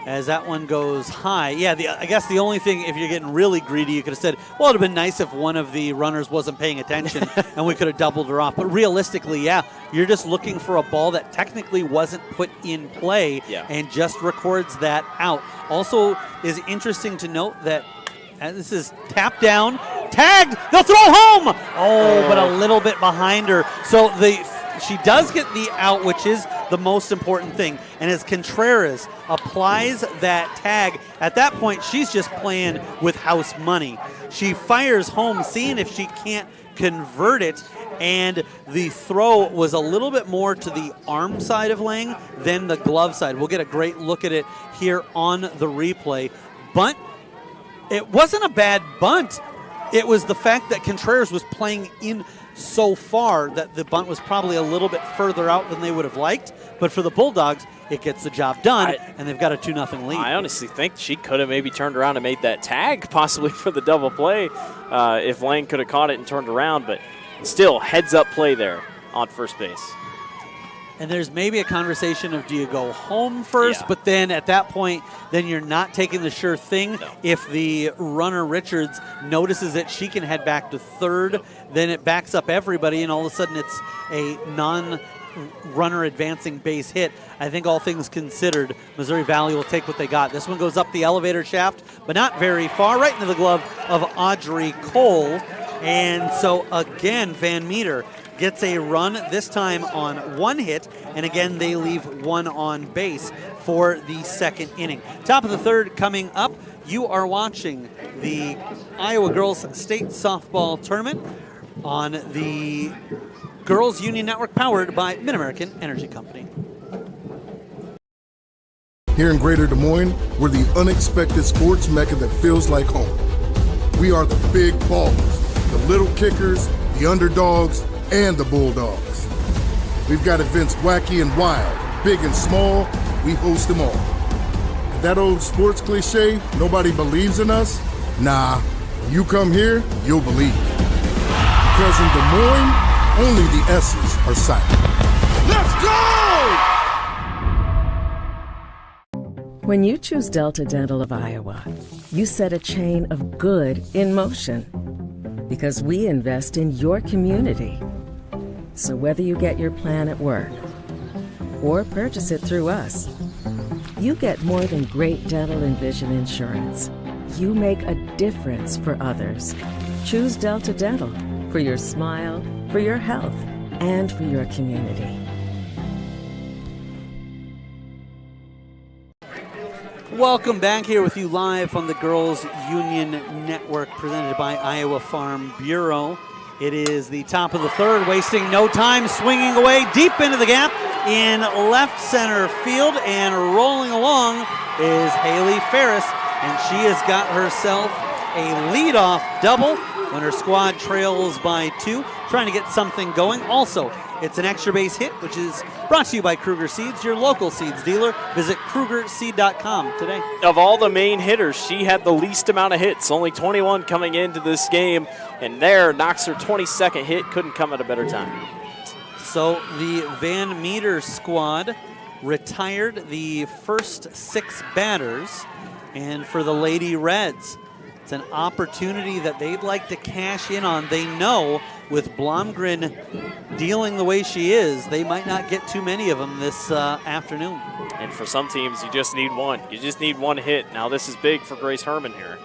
as that one goes high, I guess the only thing, if you're getting really greedy, you could have said, well, it would have been nice if one of the runners wasn't paying attention and we could have doubled her off. But realistically, you're just looking for a ball that technically wasn't put in play and just records that out. Also is interesting to note that this is tapped down, tagged, they'll throw home! But a little bit behind her. So she does get the out, which is the most important thing. And as Contreras applies that tag, at that point, she's just playing with house money. She fires home, seeing if she can't convert it, and the throw was a little bit more to the arm side of Lang than the glove side. We'll get a great look at it here on the replay. Bunt, it wasn't a bad bunt. It was the fact that Contreras was playing in so far that the bunt was probably a little bit further out than they would have liked. But for the Bulldogs, it gets the job done, and they've got a 2-0 lead. I honestly think she could have maybe turned around and made that tag, possibly for the double play, if Lang could have caught it and turned around. But still, heads-up play there on first base. And there's maybe a conversation of, do you go home first? Yeah. But then at that point, then you're not taking the sure thing. No. If the runner Richards notices that she can head back to third, then it backs up everybody, and all of a sudden it's a non-runner advancing base hit. I think all things considered, Missouri Valley will take what they got. This one goes up the elevator shaft, but not very far, right into the glove of Audrey Cole. And so again, Van Meter gets a run, this time on one hit, and again they leave one on base for the second inning. Top of the third coming up. You are watching the Iowa Girls State Softball Tournament on the Girls Union Network, powered by Mid-American Energy Company. Here in Greater Des Moines, we're the unexpected sports mecca that feels like home. We are the big ballers, the little kickers, the underdogs, and the bulldogs. We've got events wacky and wild, big and small, we host them all. And that old sports cliche, nobody believes in us? Nah, when you come here, you'll believe. Because in Des Moines, only the S's are silent. Let's go! When you choose Delta Dental of Iowa, you set a chain of good in motion. Because we invest in your community. So whether you get your plan at work or purchase it through us, you get more than great dental and vision insurance. You make a difference for others. Choose Delta Dental for your smile, for your health, and for your community. Welcome back here with you live on the Girls Union Network, presented by Iowa Farm Bureau. It is the top of the third, wasting no time, swinging away deep into the gap in left center field, and rolling along is Haley Ferris, and she has got herself a leadoff double when her squad trails by 2, trying to get something going. Also, it's an extra base hit, which is brought to you by Kruger Seeds, your local seeds dealer. Visit KrugerSeed.com today. Of all the main hitters, she had the least amount of hits, only 21 coming into this game, and there knocks her 22nd hit. Couldn't come at a better time. So the Van Meter squad retired the first 6 batters, and for the Lady Reds, it's an opportunity that they'd like to cash in on. They know with Blomgren dealing the way she is, they might not get too many of them this afternoon. And for some teams, you just need one. You just need one hit. Now this is big for Grace Herman here.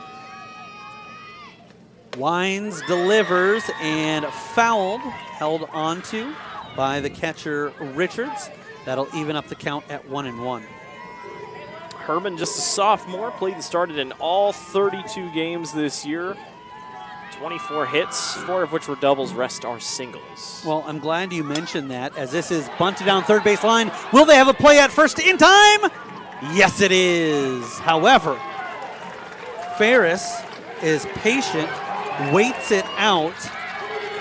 Wines delivers and fouled, held onto by the catcher Richards. That'll even up the count at 1-1. Herman, just a sophomore, played and started in all 32 games this year. 24 hits, 4 of which were doubles, rest are singles. Well, I'm glad you mentioned that, as this is bunted down third base line. Will they have a play at first in time? Yes, it is. However, Ferris is patient, waits it out,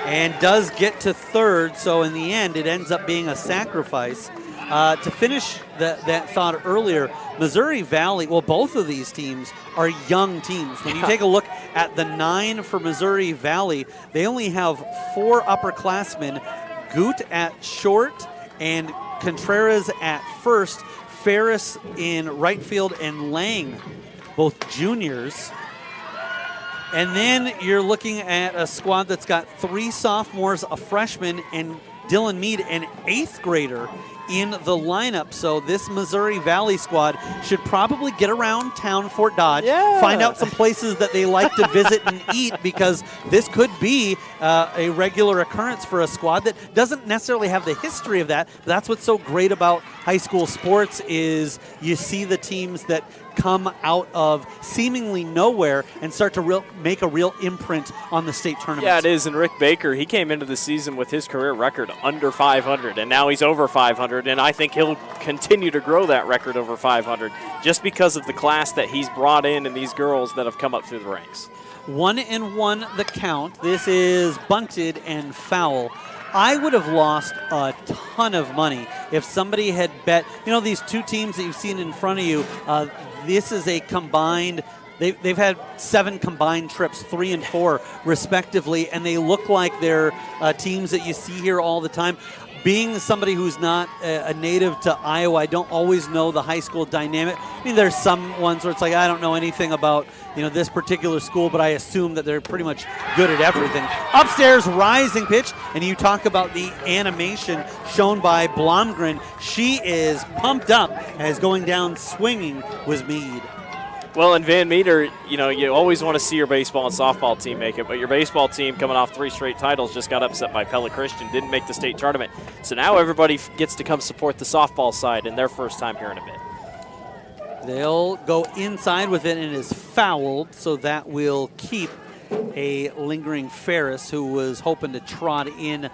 and does get to third. So in the end, it ends up being a sacrifice. To finish that thought earlier, Missouri Valley, well, both of these teams are young teams. When you take a look at the 9 for Missouri Valley, they only have 4 upperclassmen, Goot at short and Contreras at first, Ferris in right field, and Lang, both juniors. And then you're looking at a squad that's got 3 sophomores, a freshman, and Dylan Mead, an 8th grader, in the lineup. So this Missouri Valley squad should probably get around town, Fort Dodge, find out some places that they like to visit and eat, because this could be a regular occurrence for a squad that doesn't necessarily have the history of that. But that's what's so great about high school sports, is you see the teams that come out of seemingly nowhere and start to make a real imprint on the state tournament. Yeah, it is. And Rick Baker, he came into the season with his career record under 500, and now he's over 500, and I think he'll continue to grow that record over 500 just because of the class that he's brought in and these girls that have come up through the ranks. 1-1 the count. This is bunted and foul. I would have lost a ton of money if somebody had bet, these 2 teams that you've seen in front of you, this is a combined, they've had 7 combined trips, 3 and 4 respectively, and they look like they're teams that you see here all the time. Being somebody who's not a native to Iowa, I don't always know the high school dynamic. I mean, there's some ones where it's like, I don't know anything about this particular school, but I assume that they're pretty much good at everything. Upstairs, rising pitch, and you talk about the animation shown by Blomgren. She is pumped up as going down swinging was Mead. Well, in Van Meter, you always want to see your baseball and softball team make it, but your baseball team, coming off 3 straight titles, just got upset by Pella Christian, didn't make the state tournament. So now everybody gets to come support the softball side in their first time here in a bit. They'll go inside with it, and it is fouled, so that will keep a lingering Ferris, who was hoping to trot in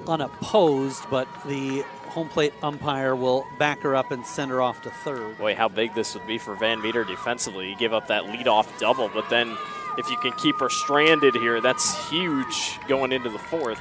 unopposed, but the home plate umpire will back her up and send her off to third. Boy, how big this would be for Van Meter defensively. You give up that leadoff double, but then if you can keep her stranded here, that's huge going into the fourth.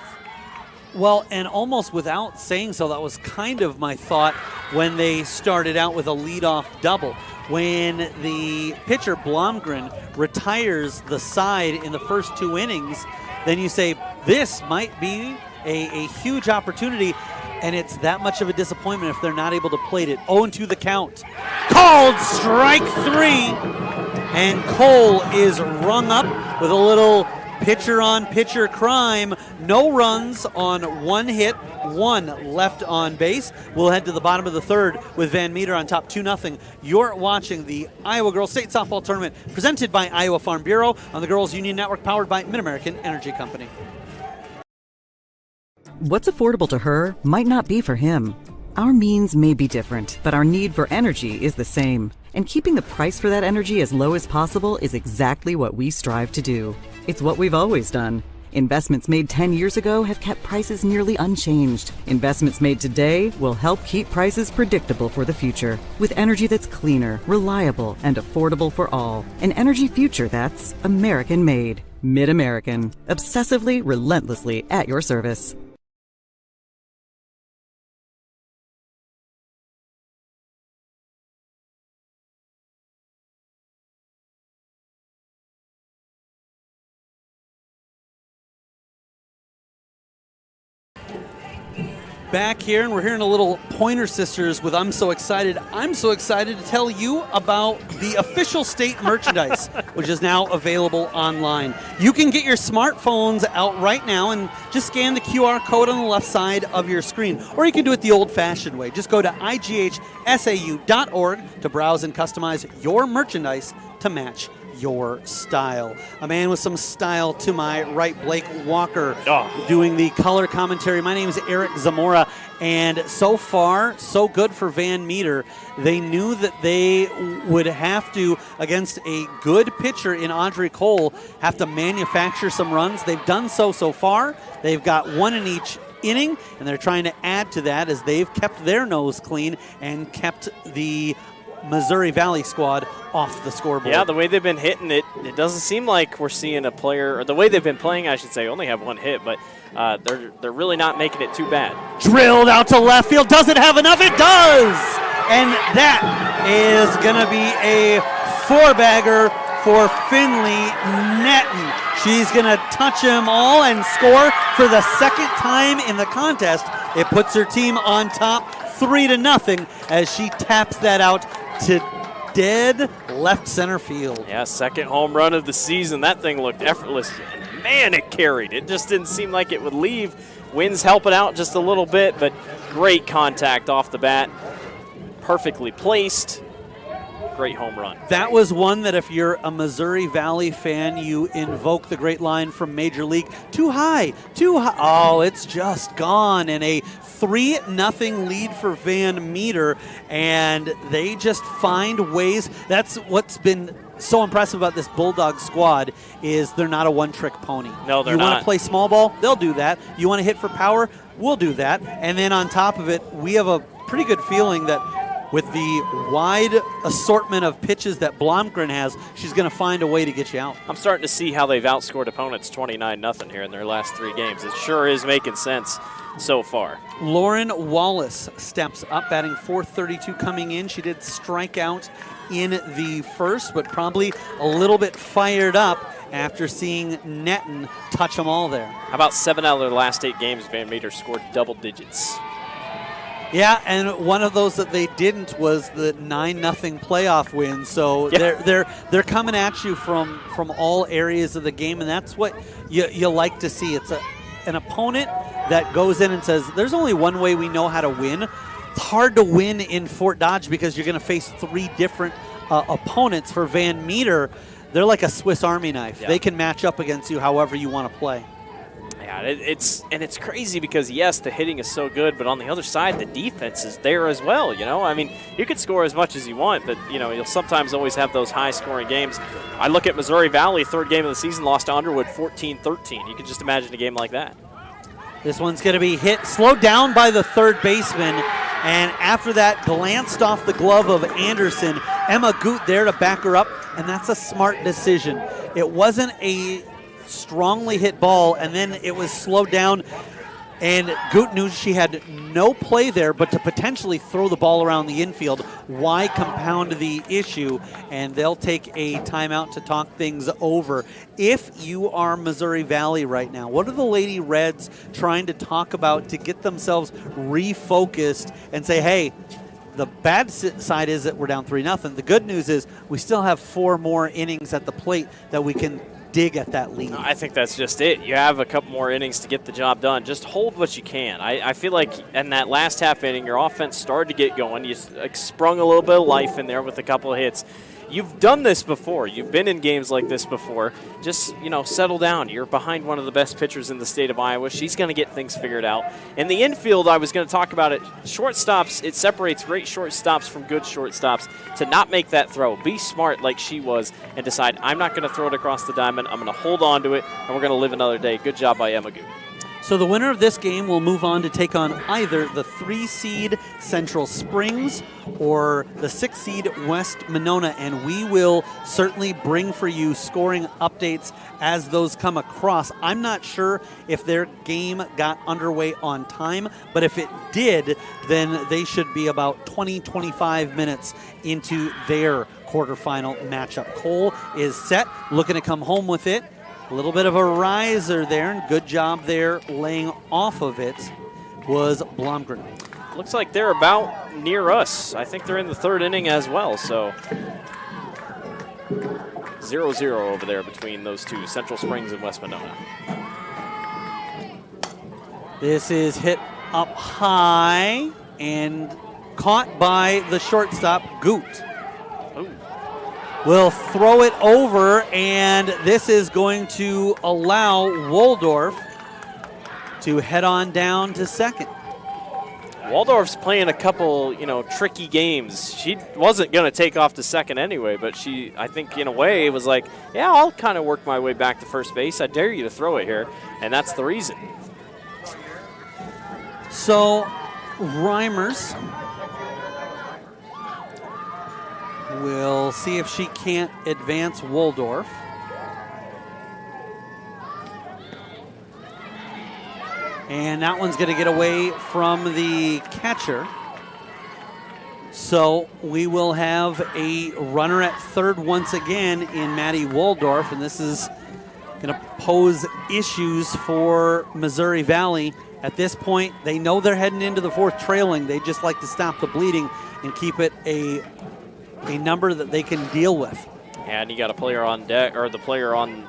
Well, and almost without saying so, that was kind of my thought when they started out with a leadoff double. When the pitcher, Blomgren, retires the side in the first 2 innings, then you say, this might be a huge opportunity, and it's that much of a disappointment if they're not able to plate it. 0-2 the count. Called strike 3, and Cole is rung up with a little pitcher-on-pitcher crime. No runs on 1 hit, 1 left on base. We'll head to the bottom of the third with Van Meter on top 2-0. You're watching the Iowa Girls State Softball Tournament presented by Iowa Farm Bureau on the Girls Union Network, powered by Mid-American Energy Company. What's affordable to her might not be for him. Our means may be different, but our need for energy is the same. And keeping the price for that energy as low as possible is exactly what we strive to do. It's what we've always done. Investments made 10 years ago have kept prices nearly unchanged. Investments made today will help keep prices predictable for the future. With energy that's cleaner, reliable, and affordable for all. An energy future that's American-made. Mid-American. Obsessively, relentlessly at your service. Back here, and we're hearing a little Pointer Sisters with I'm So Excited. I'm so excited to tell you about the official state merchandise, which is now available online. You can get your smartphones out right now and just scan the QR code on the left side of your screen. Or you can do it the old-fashioned way. Just go to IGHSAU.org to browse and customize your merchandise to match your style. A man with some style to my right, Blake Walker, doing the color commentary. My name is Eric Zamora, and so far, so good for Van Meter. They knew that they would have to, against a good pitcher in Audrey Cole, have to manufacture some runs. They've done so far. They've got 1 in each inning, and they're trying to add to that as they've kept their nose clean and kept the Missouri Valley squad off the scoreboard. Yeah, the way they've been hitting it, it doesn't seem like we're seeing a player, or the way they've been playing, I should say, only have 1 hit, but they're really not making it too bad. Drilled out to left field. Does it have enough? It does! And that is going to be a 4-bagger for Finley Netton. She's going to touch them all and score for the second time in the contest. It puts her team on top 3-0 as she taps that out to dead left center field. Yeah, second home run of the season. That thing looked effortless. Man, it carried. It just didn't seem like it would leave. Wind's helping out just a little bit, but great contact off the bat. Perfectly placed. Great home run. That was one that if you're a Missouri Valley fan, you invoke the great line from Major League. Too high, too high. Oh, it's just gone. And a 3-0 lead for Van Meter, and they just find ways. That's what's been so impressive about this Bulldog squad is they're not a one-trick pony. No, they're not. You not. want to play small ball? They'll do that. You want to hit for power? We'll do that. And then on top of it, we have a pretty good feeling that with the wide assortment of pitches that Blomgren has, she's going to find a way to get you out. I'm starting to see how they've outscored opponents 29-0 here in their last 3 games. It sure is making sense so far. Lauren Wallace steps up, batting .432 coming in. She did strike out in the first, but probably a little bit fired up after seeing Netton touch them all there. How about 7 out of their last 8 games, Van Meter scored double digits. Yeah, and one of those that they didn't was the 9-0 playoff win. So they're coming at you from all areas of the game, and that's what you like to see. It's an opponent that goes in and says, there's only one way we know how to win. It's hard to win in Fort Dodge because you're going to face 3 different opponents. For Van Meter, they're like a Swiss Army knife. Yeah. They can match up against you however you want to play. Yeah, it's crazy because, yes, the hitting is so good, but on the other side, the defense is there as well, you know? I mean, you could score as much as you want, but, you know, you'll sometimes always have those high-scoring games. I look at Missouri Valley, third game of the season, lost to Underwood 14-13. You can just imagine a game like that. This one's going to be hit, slowed down by the third baseman, and after that, glanced off the glove of Anderson. Emma Goot there to back her up, and that's a smart decision. It wasn't a strongly hit ball, and then it was slowed down, and Goot knew she had no play there but to potentially throw the ball around the infield. Why compound the issue? And they'll take a timeout to talk things over. If you are Missouri Valley right now, what are the Lady Reds trying to talk about to get themselves refocused and say, hey, the bad side is that we're down 3-0. The good news is we still have 4 more innings at the plate that we can dig at that lead. I think that's just it. You have a couple more innings to get the job done. Just hold what you can. I feel like in that last half inning, your offense started to get going. You sprung a little bit of life in there with a couple of hits. You've done this before. You've been in games like this before. Just, you know, settle down. You're behind one of the best pitchers in the state of Iowa. She's going to get things figured out. In the infield, I was going to talk about it. Shortstops, it separates great shortstops from good shortstops to not make that throw. Be smart like she was and decide, I'm not going to throw it across the diamond. I'm going to hold on to it, and we're going to live another day. Good job by Emma Goot. So the winner of this game will move on to take on either the 3-seed Central Springs or the 6-seed West Monona, and we will certainly bring for you scoring updates as those come across. I'm not sure if their game got underway on time, but if it did, then they should be about 20-25 minutes into their quarterfinal matchup. Cole is set, looking to come home with it. A little bit of a riser there, and good job there laying off of it was Blomgren. Looks like they're about near us. I think they're in the third inning as well, so 0-0 over there between those two, Central Springs and West Monona. This is hit up high and caught by the shortstop, Goot. Will throw it over, and this is going to allow Waldorf to head on down to second. Waldorf's playing a couple, tricky games. She wasn't going to take off to second anyway, but she, I think in a way, was like, yeah, I'll kind of work my way back to first base. I dare you to throw it here, and that's the reason. So, Reimers we'll see if she can't advance Waldorf. And that one's going to get away from the catcher. So we will have a runner at third once again in Maddie Waldorf, and this is going to pose issues for Missouri Valley. At this point, they know they're heading into the fourth trailing. They just like to stop the bleeding and keep it a number that they can deal with. And you got a player on deck, or the player on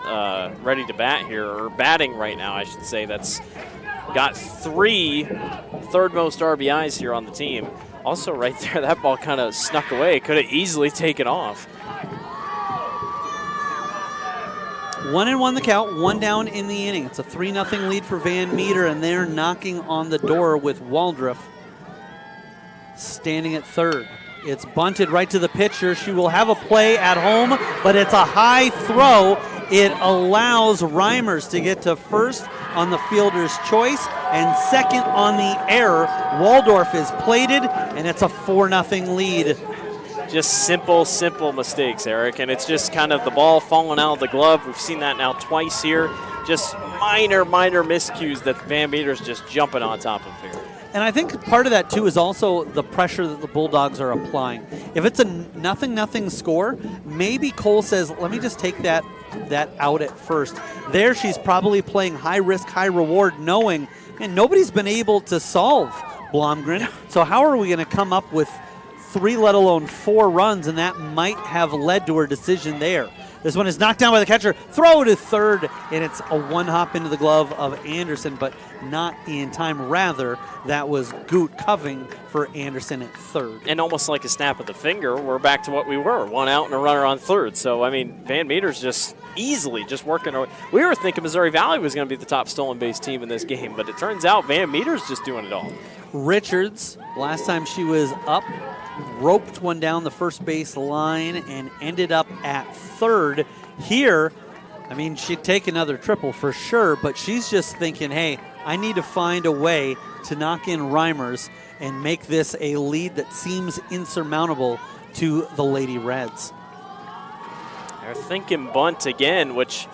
ready to bat here, or batting right now, I should say, that's got 3 third most RBIs here on the team. Also right there, that ball kind of snuck away. Could have easily taken off. 1-1 the count, 1 down in the inning. It's a 3-0 lead for Van Meter, and they're knocking on the door with Waldorf standing at third. It's bunted right to the pitcher. She will have a play at home, but it's a high throw. It allows Reimers to get to first on the fielder's choice and second on the error. Waldorf is plated, and it's a 4-0 lead. Just simple mistakes, Eric, and it's just kind of the ball falling out of the glove. We've seen that now twice here. Just minor miscues that Van Meter's just jumping on top of here. And I think part of that, too, is also the pressure that the Bulldogs are applying. If it's a 0-0 score, maybe Cole says, let me just take that out at first. There she's probably playing high risk, high reward, knowing, man, nobody's been able to solve Blomgren. So how are we going to come up with 3, let alone 4 runs? And that might have led to her decision there. This one is knocked down by the catcher. Throw to third, and it's a one-hop into the glove of Anderson, but not in time. Rather, that was Goot covering for Anderson at third. And almost like a snap of the finger, we're back to what we were. One out and a runner on third. So, I mean, Van Meter's just easily just working. We were thinking Missouri Valley was going to be the top stolen base team in this game, but it turns out Van Meter's just doing it all. Richards, last time she was up, roped one down the first base line and ended up at third. Here, I mean, she'd take another triple for sure, but she's just thinking, hey, I need to find a way to knock in Reimers and make this a lead that seems insurmountable to the Lady Reds. They're thinking bunt again, which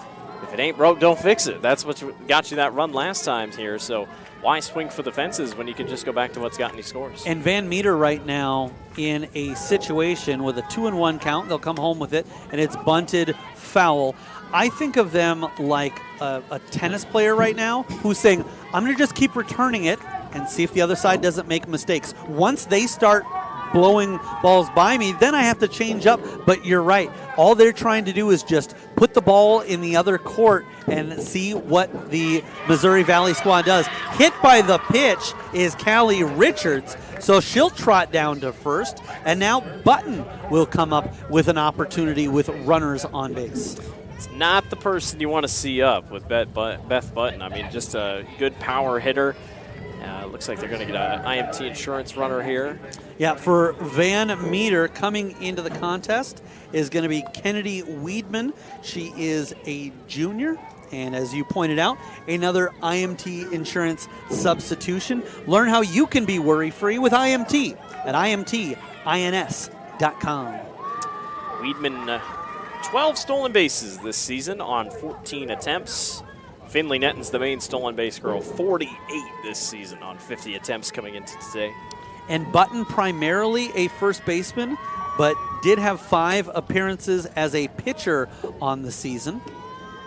if it ain't broke, don't fix it. That's what got you that run last time here. So why swing for the fences when you can just go back to what's gotten you scores? And Van Meter right now in a situation with a 2-1 count. They'll come home with it, and it's bunted foul. I think of them like a tennis player right now who's saying, I'm going to just keep returning it and see if the other side doesn't make mistakes. Once they start blowing balls by me, then I have to change up. But you're right. All they're trying to do is just put the ball in the other court and see what the Missouri Valley squad does. Hit by the pitch is Callie Richards, so she'll trot down to first. And now Button will come up with an opportunity with runners on base. It's not the person you want to see up with Beth Button. I mean, just a good power hitter. Looks like they're going to get an IMT insurance runner here. Yeah, for Van Meter, coming into the contest is going to be Kennedy Weedman. She is a junior, and as you pointed out, another IMT insurance substitution. Learn how you can be worry-free with IMT at imtins.com. Weedman, 12 stolen bases this season on 14 attempts. Finley Netton's the main stolen base girl, 48 this season on 50 attempts coming into today. And Button primarily a first baseman, but did have 5 appearances as a pitcher on the season.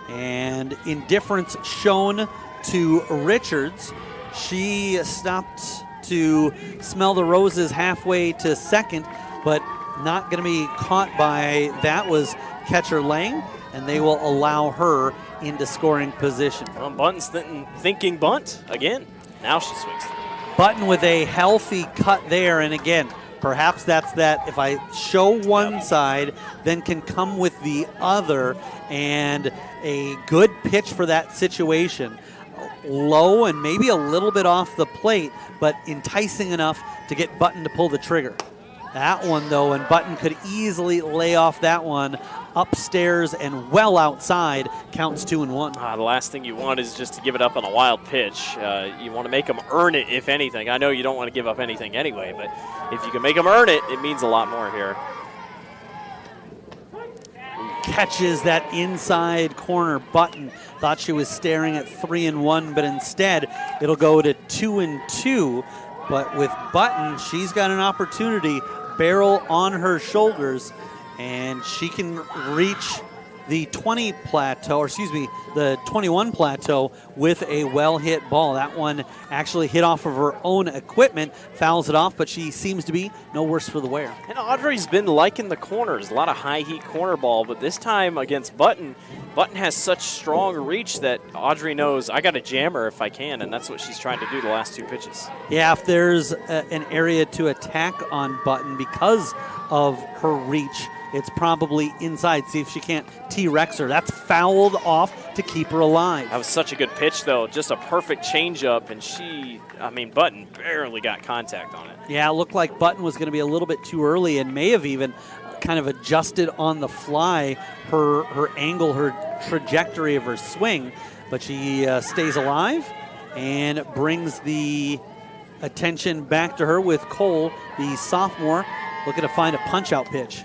And indifference shown to Richards. She stopped to smell the roses halfway to second, but not going to be caught by that was catcher Lang, and they will allow her into scoring position. Well, Button's thinking bunt again. Now she swings through. Button with a healthy cut there, and again, perhaps that's that if I show one side, then can come with the other, and a good pitch for that situation. Low and maybe a little bit off the plate, but enticing enough to get Button to pull the trigger. That one, though, and Button could easily lay off that one upstairs and well outside, counts 2-1. The last thing you want is just to give it up on a wild pitch. You want to make them earn it, if anything. I know you don't want to give up anything anyway, but if you can make them earn it, it means a lot more here. Catches that inside corner. Button thought she was staring at 3-1, but instead it'll go to 2-2. But with Button, she's got an opportunity, barrel on her shoulders, and she can reach the 20 plateau, or excuse me, the 21 plateau with a well-hit ball. That one actually hit off of her own equipment, fouls it off, but she seems to be no worse for the wear. And Audrey's been liking the corners, a lot of high-heat corner ball, but this time against Button, Button has such strong reach that Audrey knows I got to jam her if I can, and that's what she's trying to do the last 2 pitches. Yeah, if there's an area to attack on Button because of her reach, it's probably inside. See if she can't T-Rex her. That's fouled off to keep her alive. That was such a good pitch, though. Just a perfect changeup, and Button barely got contact on it. Yeah, it looked like Button was going to be a little bit too early and may have even kind of adjusted on the fly her angle, her trajectory of her swing, but she stays alive and brings the attention back to her with Cole, the sophomore, looking to find a punch-out pitch.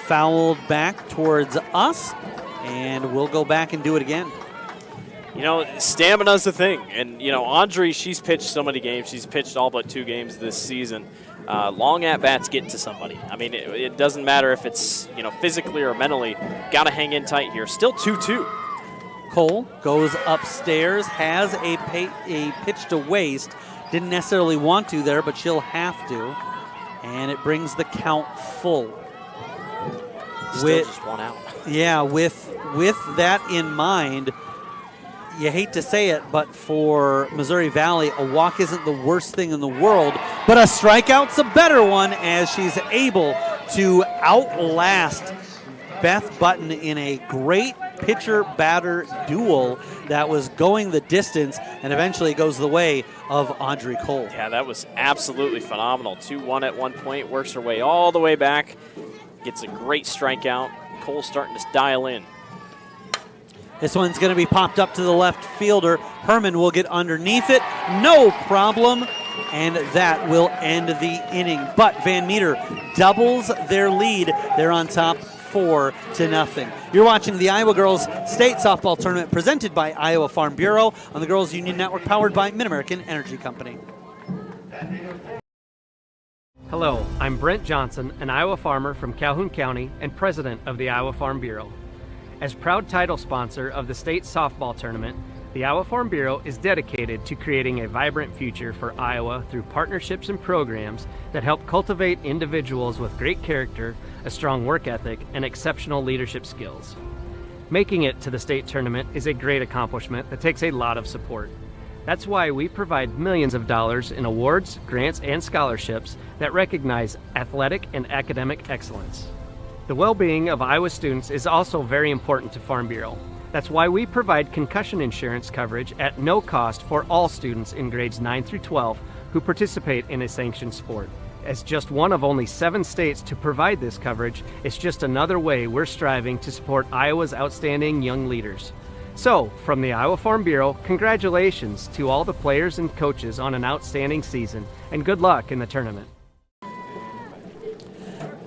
Fouled back towards us, and we'll go back and do it again. You know, stamina's the thing. And, Audrey, she's pitched so many games. She's pitched all but 2 games this season. Long at-bats get to somebody. I mean, it doesn't matter if it's, physically or mentally. Got to hang in tight here. Still 2-2. Cole goes upstairs, has a pitch to waste. Didn't necessarily want to there, but she'll have to. And it brings the count full. Still just one out. Yeah, with that in mind, you hate to say it, but for Missouri Valley, a walk isn't the worst thing in the world, but a strikeout's a better one, as she's able to outlast Beth Button in a great pitcher-batter duel that was going the distance and eventually goes the way of Audrey Cole. Yeah, that was absolutely phenomenal. 2-1 at one point, works her way all the way back, gets a great strikeout. Cole's starting to dial in. This one's going to be popped up to the left fielder. Herman will get underneath it. No problem. And that will end the inning. But Van Meter doubles their lead. They're on top 4-0. You're watching the Iowa Girls State Softball Tournament presented by Iowa Farm Bureau on the Girls Union Network, powered by Mid-American Energy Company. Hello, I'm Brent Johnson, an Iowa farmer from Calhoun County and president of the Iowa Farm Bureau. As proud title sponsor of the state softball tournament, the Iowa Farm Bureau is dedicated to creating a vibrant future for Iowa through partnerships and programs that help cultivate individuals with great character, a strong work ethic, and exceptional leadership skills. Making it to the state tournament is a great accomplishment that takes a lot of support. That's why we provide millions of dollars in awards, grants, and scholarships that recognize athletic and academic excellence. The well-being of Iowa students is also very important to Farm Bureau. That's why we provide concussion insurance coverage at no cost for all students in grades 9 through 12 who participate in a sanctioned sport. As just one of only 7 states to provide this coverage, it's just another way we're striving to support Iowa's outstanding young leaders. So, from the Iowa Farm Bureau, congratulations to all the players and coaches on an outstanding season, and good luck in the tournament.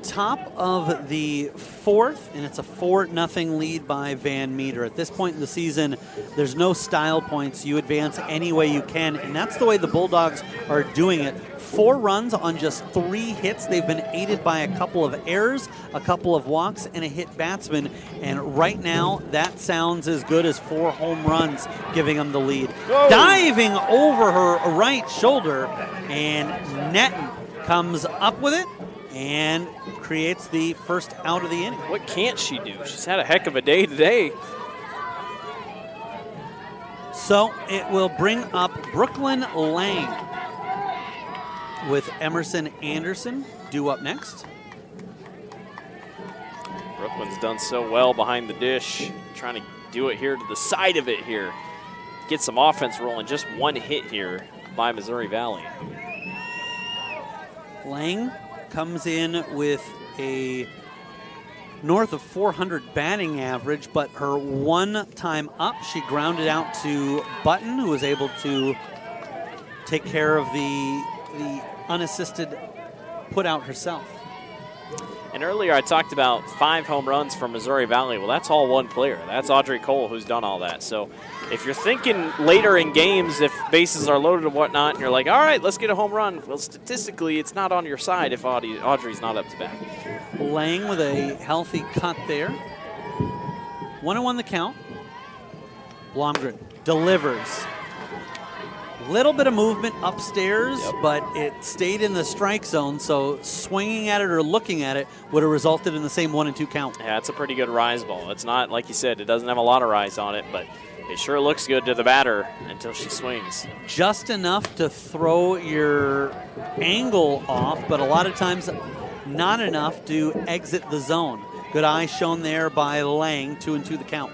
Top of the 4th, and it's a 4-0 lead by Van Meter. At this point in the season, there's no style points. You advance any way you can, and that's the way the Bulldogs are doing it. 4 runs on just 3 hits. They've been aided by a couple of errors, a couple of walks, and a hit batsman. And right now, that sounds as good as 4 home runs, giving them the lead. Whoa. Diving over her right shoulder, and Netton comes up with it and creates the first out of the inning. What can't she do? She's had a heck of a day today. So it will bring up Brooklyn Lang with Emerson Anderson due up next. Brooklyn's done so well behind the dish. Trying to do it here to the side of it here. Get some offense rolling. Just 1 hit here by Missouri Valley. Lang comes in with a north of 400 batting average, but her one time up, she grounded out to Button, who was able to take care of the unassisted put out herself. And earlier I talked about 5 home runs from Missouri Valley. Well, that's all one player. That's Audrey Cole who's done all that. So if you're thinking later in games, if bases are loaded and whatnot, and you're like, all right, let's get a home run. Well, statistically, it's not on your side if Audrey's not up to bat. Lang with a healthy cut there. 1-1 the count. Blomgren delivers. Little bit of movement upstairs, but it stayed in the strike zone, so swinging at it or looking at it would have resulted in the same 1-2 count. Yeah, it's a pretty good rise ball. It's not, like you said, it doesn't have a lot of rise on it, but it sure looks good to the batter until she swings. Just enough to throw your angle off, but a lot of times not enough to exit the zone. Good eye shown there by Lang, 2-2 the count.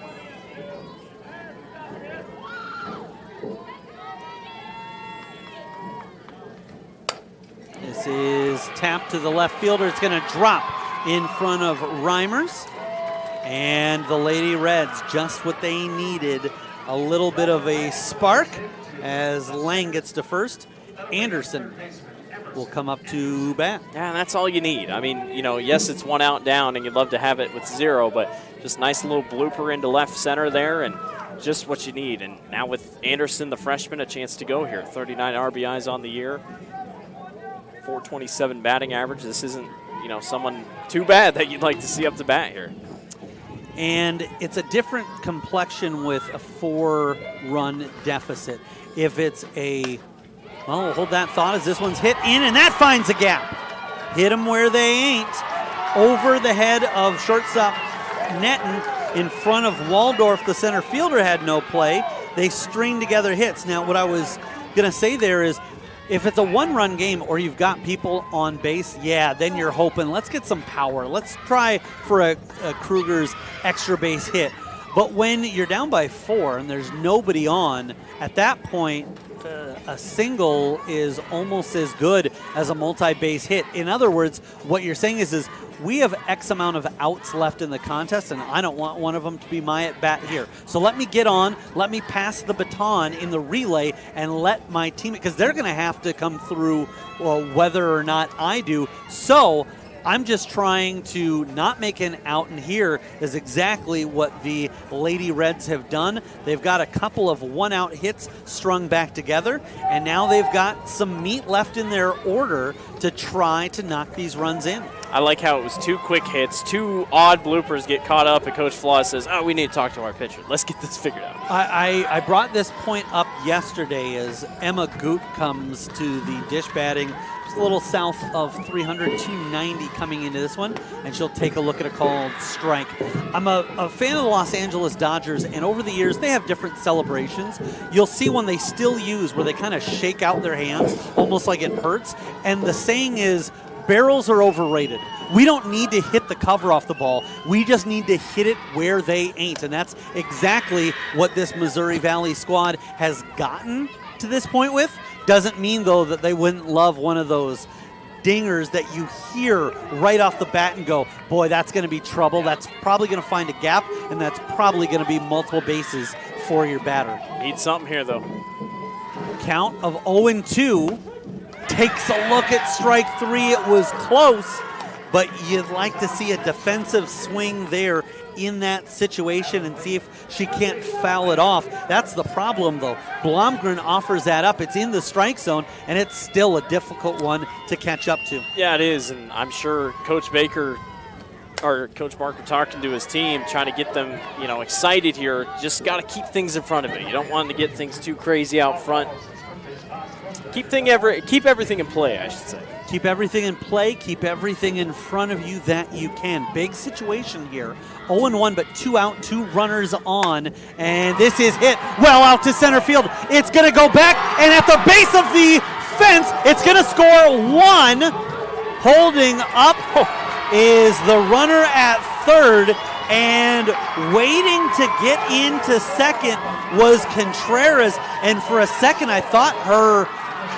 This is tapped to the left fielder. It's going to drop in front of Reimers. And the Lady Reds, just what they needed. A little bit of a spark as Lang gets to first. Anderson will come up to bat. Yeah, that's all you need. I mean, you know, yes, it's 1 out down, and you'd love to have it with 0, but just nice little blooper into left center there, and just what you need. And now with Anderson, the freshman, a chance to go here. 39 RBIs on the year. 427 batting average. This isn't, you know, someone too bad that you'd like to see up to bat here. And it's a different complexion with a 4-run deficit. If it's a, well, hold that thought as this one's hit in, and that finds a gap. Hit them where they ain't. over the head of shortstop Netton in front of Waldorf. The center fielder had no play. They string together hits. Now, what I was going to say there is, if it's a one-run game or you've got people on base, yeah, then you're hoping, let's get some power. Let's try for a Kruger's extra base hit. But when you're down by 4 and there's nobody on, at that point, a single is almost as good as a multi-base hit. In other words, what you're saying is we have X amount of outs left in the contest, and I don't want one of them to be my at-bat here. So let me get on, let me pass the baton in the relay, and let my team, because they're going to have to come through whether or not I do. So I'm just trying to not make an out, and here is exactly what the Lady Reds have done. They've got a couple of one-out hits strung back together, and now they've got some meat left in their order to try to knock these runs in. I like how it was 2 quick hits, 2 odd bloopers get caught up, and Coach Flaws says, we need to talk to our pitcher. Let's get this figured out. I brought this point up yesterday as Emma Goot comes to the dish batting, just a little south of 300, 290 coming into this one, and she'll take a look at a called strike. I'm a fan of the Los Angeles Dodgers, and over the years they have different celebrations. You'll see one they still use where they kind of shake out their hands almost like it hurts, and the saying is, barrels are overrated. We don't need to hit the cover off the ball. We just need to hit it where they ain't. And that's exactly what this Missouri Valley squad has gotten to this point with. Doesn't mean, though, that they wouldn't love one of those dingers that you hear right off the bat and go, boy, that's going to be trouble. That's probably going to find a gap, and that's probably going to be multiple bases for your batter. Need something here, though. Count of 0-2. Takes a look at strike 3. It was close, but you'd like to see a defensive swing there in that situation and see if she can't foul it off. That's the problem, though. Blomgren offers that up. It's in the strike zone, and it's still a difficult one to catch up to. Yeah, it is, and I'm sure Coach Baker or Coach Barker talking to his team, trying to get them, excited here. Just got to keep things in front of it. You don't want to get things too crazy out front. Keep everything in play, I should say. Keep everything in play. Keep everything in front of you that you can. Big situation here. 0-1, but 2 out, 2 runners on. And this is hit well out to center field. It's going to go back, and at the base of the fence, it's going to score 1. Holding up is the runner at third, and waiting to get into second was Contreras. And for a second, I thought her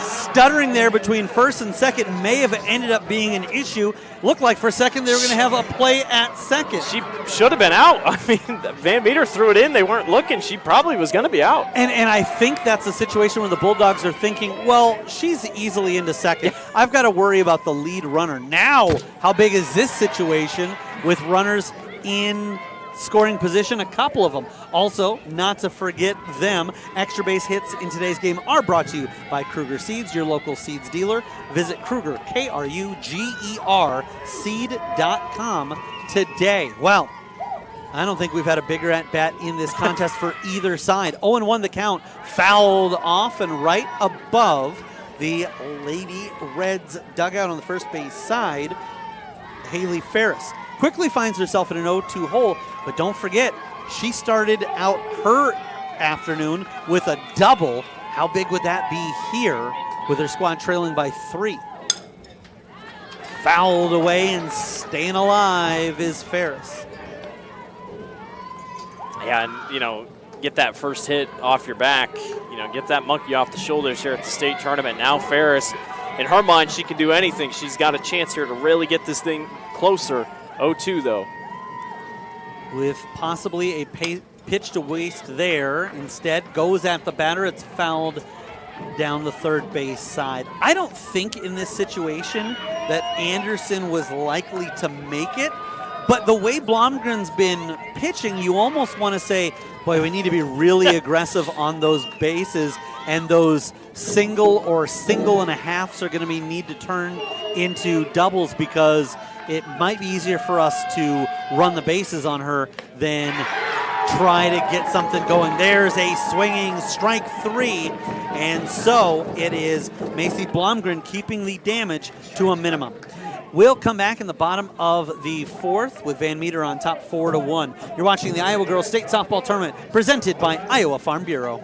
stuttering there between first and second may have ended up being an issue. Looked like for a second they were going to have a play at second. She should have been out. I mean, Van Meter threw it in. They weren't looking. She probably was going to be out. And I think that's a situation where the Bulldogs are thinking, well, she's easily into second. I've got to worry about the lead runner. Now, how big is this situation with runners in scoring position? A couple of them. Also, not to forget them, extra base hits in today's game are brought to you by Kruger Seeds, your local seeds dealer. Visit Kruger, Kruger, seed.com today. Well, I don't think we've had a bigger at-bat in this contest for either side. 0-1 the count, fouled off and right above the Lady Reds dugout on the first base side. Haley Ferris quickly finds herself in an 0-2 hole, but don't forget, she started out her afternoon with a double. How big would that be here with her squad trailing by 3? Fouled away and staying alive is Ferris. Yeah, and, get that first hit off your back, get that monkey off the shoulders here at the state tournament. Now Ferris, in her mind, she can do anything. She's got a chance here to really get this thing closer. 0-2, though. With possibly a pitch to waste there. Instead, goes at the batter. It's fouled down the third base side. I don't think in this situation that Anderson was likely to make it, but the way Blomgren's been pitching, you almost want to say, boy, we need to be really aggressive on those bases, and those single or single and a halves are going to need to turn into doubles, because it might be easier for us to run the bases on her than try to get something going. There's a swinging strike 3, and so it is Macy Blomgren keeping the damage to a minimum. We'll come back in the bottom of the fourth with Van Meter on top 4-1. You're watching the Iowa Girls State Softball Tournament presented by Iowa Farm Bureau.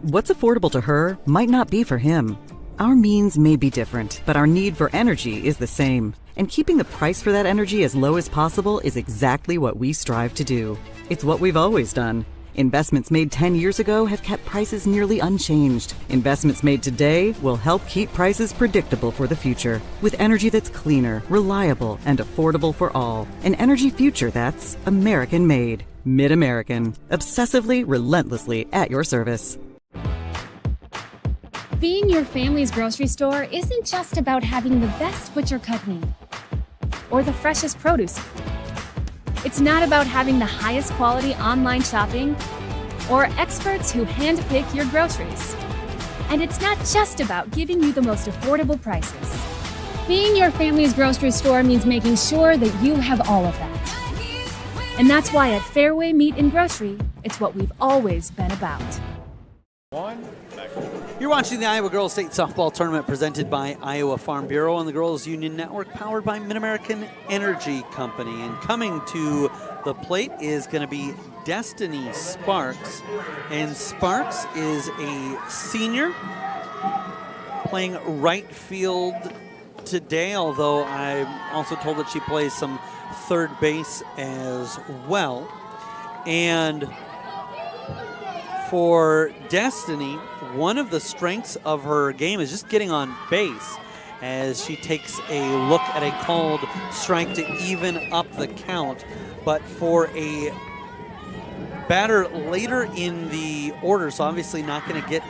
What's affordable to her might not be for him. Our means may be different, but our need for energy is the same. And keeping the price for that energy as low as possible is exactly what we strive to do. It's what we've always done. Investments made 10 years ago have kept prices nearly unchanged. Investments made today will help keep prices predictable for the future. With energy that's cleaner, reliable, and affordable for all. An energy future that's American-made. Mid-American. Obsessively, relentlessly at your service. Being your family's grocery store isn't just about having the best butcher cut meat or the freshest produce. It's not about having the highest quality online shopping or experts who handpick your groceries. And it's not just about giving you the most affordable prices. Being your family's grocery store means making sure that you have all of that. And that's why at Fairway Meat and Grocery, it's what we've always been about. You're watching the Iowa Girls State Softball Tournament presented by Iowa Farm Bureau on the Girls Union Network, powered by Mid-American Energy Company. And coming to the plate is going to be Destiny Sparks. And Sparks is a senior playing right field today, although I'm also told that she plays some third base as well. And for Destiny, one of the strengths of her game is just getting on base as she takes a look at a called strike to even up the count. But for a batter later in the order, so obviously not going to get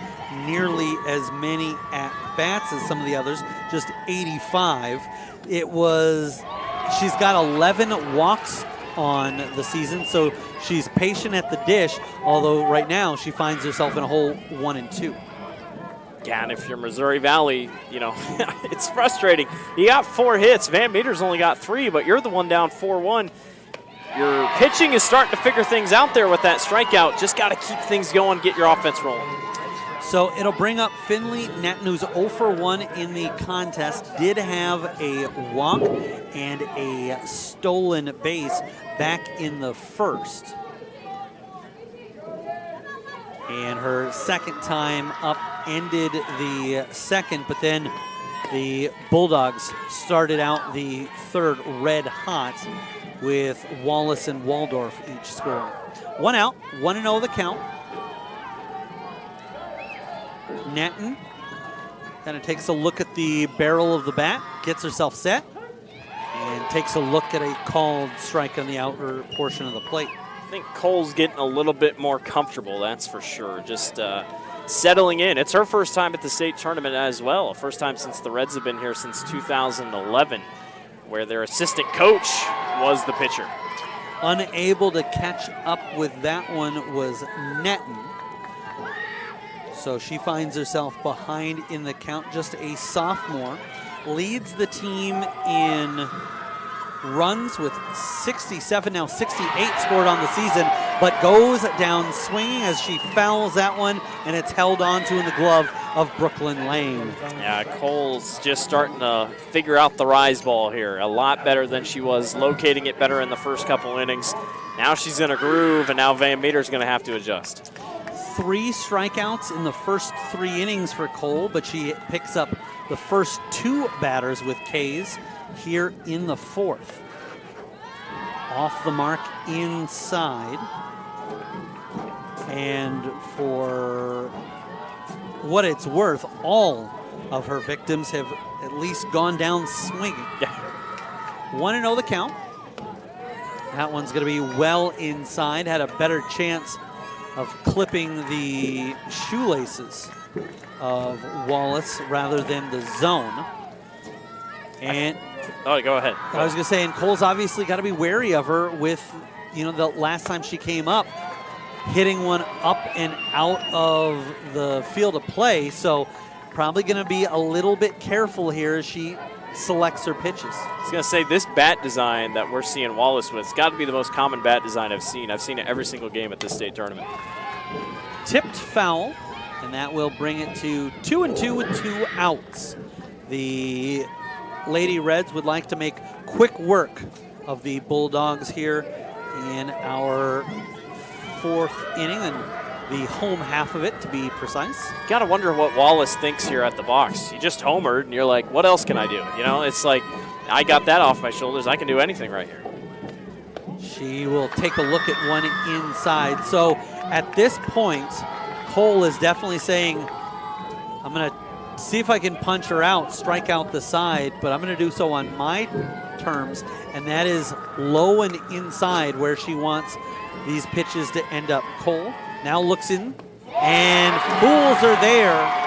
nearly as many at-bats as some of the others, just 85. She's got 11 walks on the season, so she's patient at the dish, although right now she finds herself in a hole 1 and 2. Yeah, and if you're Missouri Valley, it's frustrating. You got 4 hits. Van Meter's only got 3, but you're the one down 4-1. Your pitching is starting to figure things out there with that strikeout. Just got to keep things going, get your offense rolling. So it'll bring up Finley Netton, who's 0 for 1 in the contest. Did have a walk and a stolen base back in the first. And her second time up ended the second, but then the Bulldogs started out the third red hot with Wallace and Waldorf each scoring. 1 out, 1-0 the count. Netton kind of takes a look at the barrel of the bat, gets herself set, and takes a look at a called strike on the outer portion of the plate. I think Cole's getting a little bit more comfortable, that's for sure. Just settling in. It's her first time at the state tournament as well. First time since the Reds have been here since 2011, where their assistant coach was the pitcher. Unable to catch up with that one was Netton. So she finds herself behind in the count, just a sophomore. Leads the team in runs with 67, now 68 scored on the season, but goes down swinging as she fouls that one, and it's held on to in the glove of Brooklyn Lane. Yeah, Cole's just starting to figure out the rise ball here. A lot better than she was, locating it better in the first couple innings. Now she's in a groove, and now Van Meter's going to have to adjust. 3 strikeouts in the first 3 innings for Cole, but she picks up the first 2 batters with K's here in the fourth. Off the mark inside. And for what it's worth, all of her victims have at least gone down swinging. Yeah. 1-0 the count. That one's going to be well inside. Had a better chance of clipping the shoelaces of Wallace rather than the zone. And go ahead. I was going to say, and Cole's obviously got to be wary of her with, the last time she came up, hitting one up and out of the field of play. So probably going to be a little bit careful here as she selects her pitches. I was going to say, this bat design that we're seeing Wallace with, it's got to be the most common bat design I've seen. I've seen it every single game at this state tournament. Tipped foul, and that will bring it to 2-2 with 2 outs. The Lady Reds would like to make quick work of the Bulldogs here in our 4th inning, and the home half of it, to be precise. Got to wonder what Wallace thinks here at the box. You just homered, and you're like, what else can I do? You know, it's like, I got that off my shoulders. I can do anything right here. She will take a look at one inside. So at this point, Cole is definitely saying, I'm going to see if I can punch her out, strike out the side, but I'm going to do so on my terms, and that is low and inside where she wants these pitches to end up. Cole now looks in, and fools are there.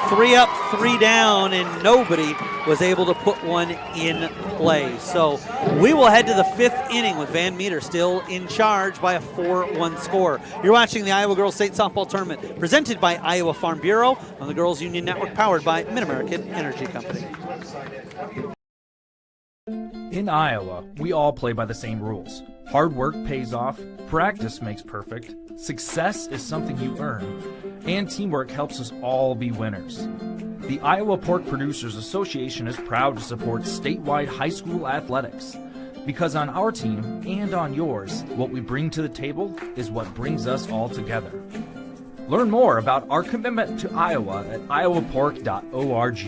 3 up, 3 down, and nobody was able to put one in play. So we will head to the 5th inning with Van Meter still in charge by a 4-1 score. You're watching the Iowa Girls State Softball Tournament presented by Iowa Farm Bureau on the Girls Union Network, powered by Mid-American Energy Company. In Iowa, we all play by the same rules. Hard work pays off, practice makes perfect, success is something you earn, and teamwork helps us all be winners. The Iowa Pork Producers Association is proud to support statewide high school athletics. Because on our team and on yours, what we bring to the table is what brings us all together. Learn more about our commitment to Iowa at iowapork.org.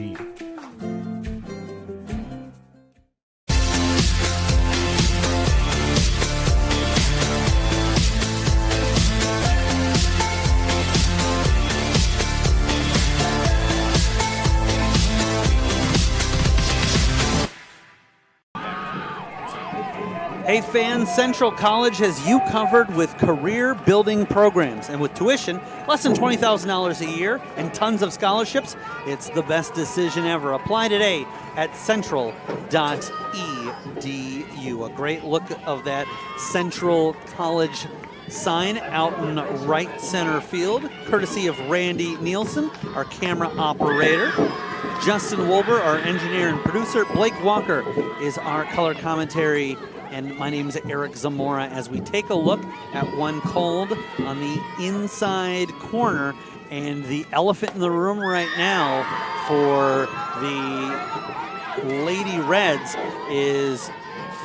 Hey fans, Central College has you covered with career building programs, and with tuition less than $20,000 a year and tons of scholarships, it's the best decision ever. Apply today at central.edu. A great look of that Central College sign out in right center field, courtesy of Randy Nielsen, our camera operator. Justin Wolber, our engineer and producer. Blake Walker is our color commentary. And my name is Eric Zamora as we take a look at one called on the inside corner. And the elephant in the room right now for the Lady Reds is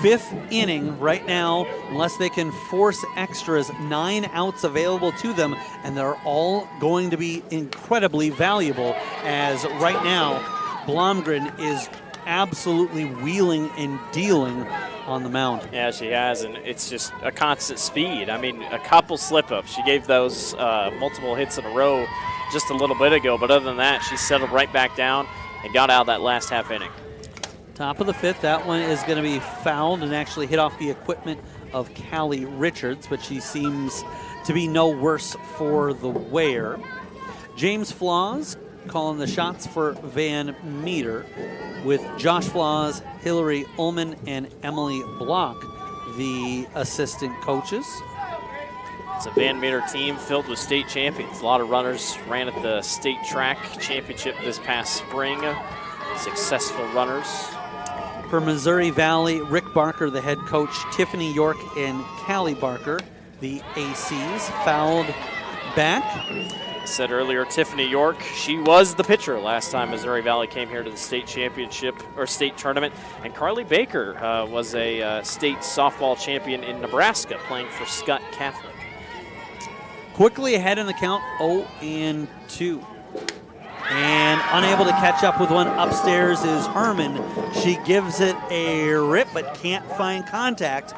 5th inning right now, unless they can force extras, 9 outs available to them, and they're all going to be incredibly valuable as right now Blomgren is absolutely wheeling and dealing on the mound. Yeah, she has, and it's just a constant speed. I mean, a couple slip-ups. She gave those multiple hits in a row just a little bit ago, but other than that, she settled right back down and got out that last half inning. Top of the 5th, that one is going to be fouled and actually hit off the equipment of Callie Richards, but she seems to be no worse for the wear. James Flaws calling the shots for Van Meter, with Josh Flaws, Hillary Ullman, and Emily Block, the assistant coaches. It's a Van Meter team filled with state champions. A lot of runners ran at the state track championship this past spring. Successful runners. For Missouri Valley, Rick Barker, the head coach, Tiffany York, and Callie Barker, the ACs, fouled back. I said earlier, Tiffany York, she was the pitcher last time Missouri Valley came here to the state championship or state tournament. And Carly Baker was a state softball champion in Nebraska, playing for Scott Catholic. Quickly ahead in the count, 0-2. And unable to catch up with one upstairs is Herman. She gives it a rip but can't find contact.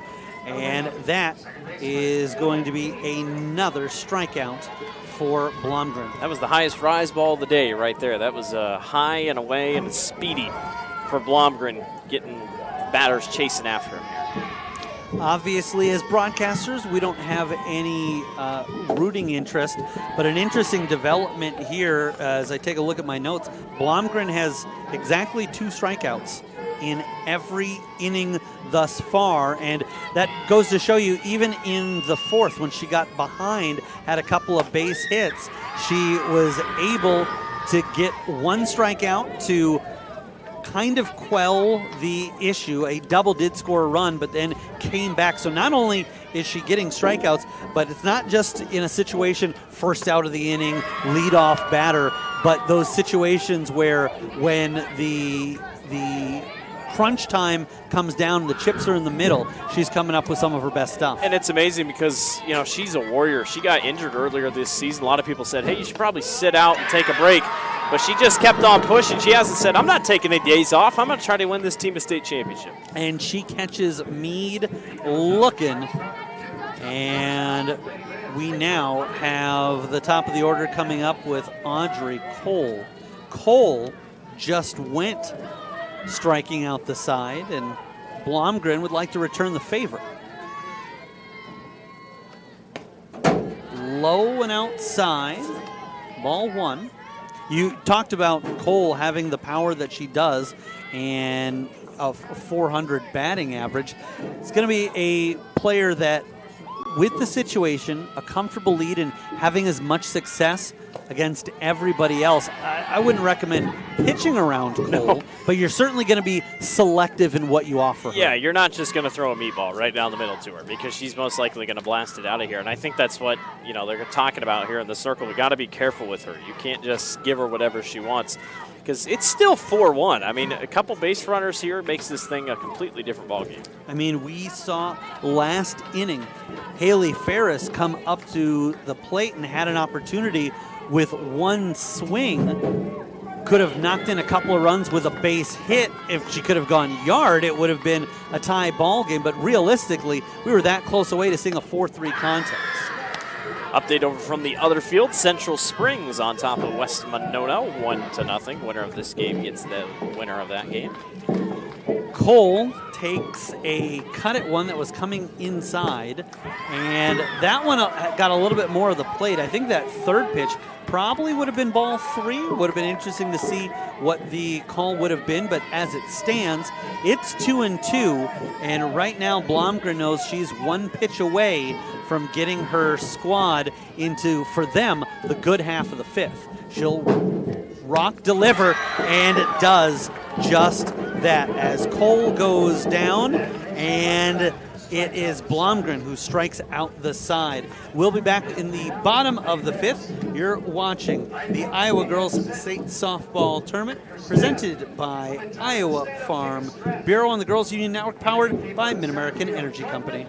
And that is going to be another strikeout for Blomgren. That was the highest rise ball of the day right there. That was high and away and speedy for Blomgren, getting batters chasing after him here. Obviously, as broadcasters, we don't have any rooting interest, but an interesting development here as I take a look at my notes. Blomgren has exactly 2 strikeouts in every inning thus far, and that goes to show you even in the 4th when she got behind, had a couple of base hits, she was able to get 1 strikeout to kind of quell the issue. A double did score a run, but then came back. So not only is she getting strikeouts, but it's not just in a situation first out of the inning, leadoff batter, but those situations where when the crunch time comes down, the chips are in the middle, she's coming up with some of her best stuff. And it's amazing because, she's a warrior. She got injured earlier this season. A lot of people said, hey, you should probably sit out and take a break. But she just kept on pushing. She hasn't said, I'm not taking any days off. I'm going to try to win this team a state championship. And she catches Meade looking. And we now have the top of the order coming up with Audrey Cole. Cole just went striking out the side, and Blomgren would like to return the favor. Low and outside, ball one. You talked about Cole having the power that she does and a 400 batting average. It's going to be a player that, with the situation, a comfortable lead, and having as much success against everybody else, I wouldn't recommend pitching around Cole, no. But you're certainly going to be selective in what you offer her. Yeah, you're not just going to throw a meatball right down the middle to her because she's most likely going to blast it out of here. And I think that's what they're talking about here in the circle. We got to be careful with her. You can't just give her whatever she wants because it's still 4-1. I mean, a couple base runners here makes this thing a completely different ballgame. I mean, we saw last inning Haley Ferris come up to the plate and had an opportunity with one swing, could have knocked in a couple of runs with a base hit. If she could have gone yard, it would have been a tie ball game. But realistically, we were that close away to seeing a 4-3 contest. Update over from the other field. Central Springs on top of West Monona, 1-0. Winner of this game gets the winner of that game. Cole takes a cut at one that was coming inside, and that one got a little bit more of the plate. I think that third pitch probably would have been ball three. Would have been interesting to see what the call would have been, but as it stands, it's 2-2, and right now Blomgren knows she's one pitch away from getting her squad into, for them, the good half of the fifth. She'll rock deliver, and it does just that as Cole goes down, and it is Blomgren who strikes out the side. We'll be back in the bottom of the fifth. You're watching the Iowa Girls State Softball Tournament presented by Iowa Farm Bureau on the Girls Union Network, powered by Mid-American Energy Company.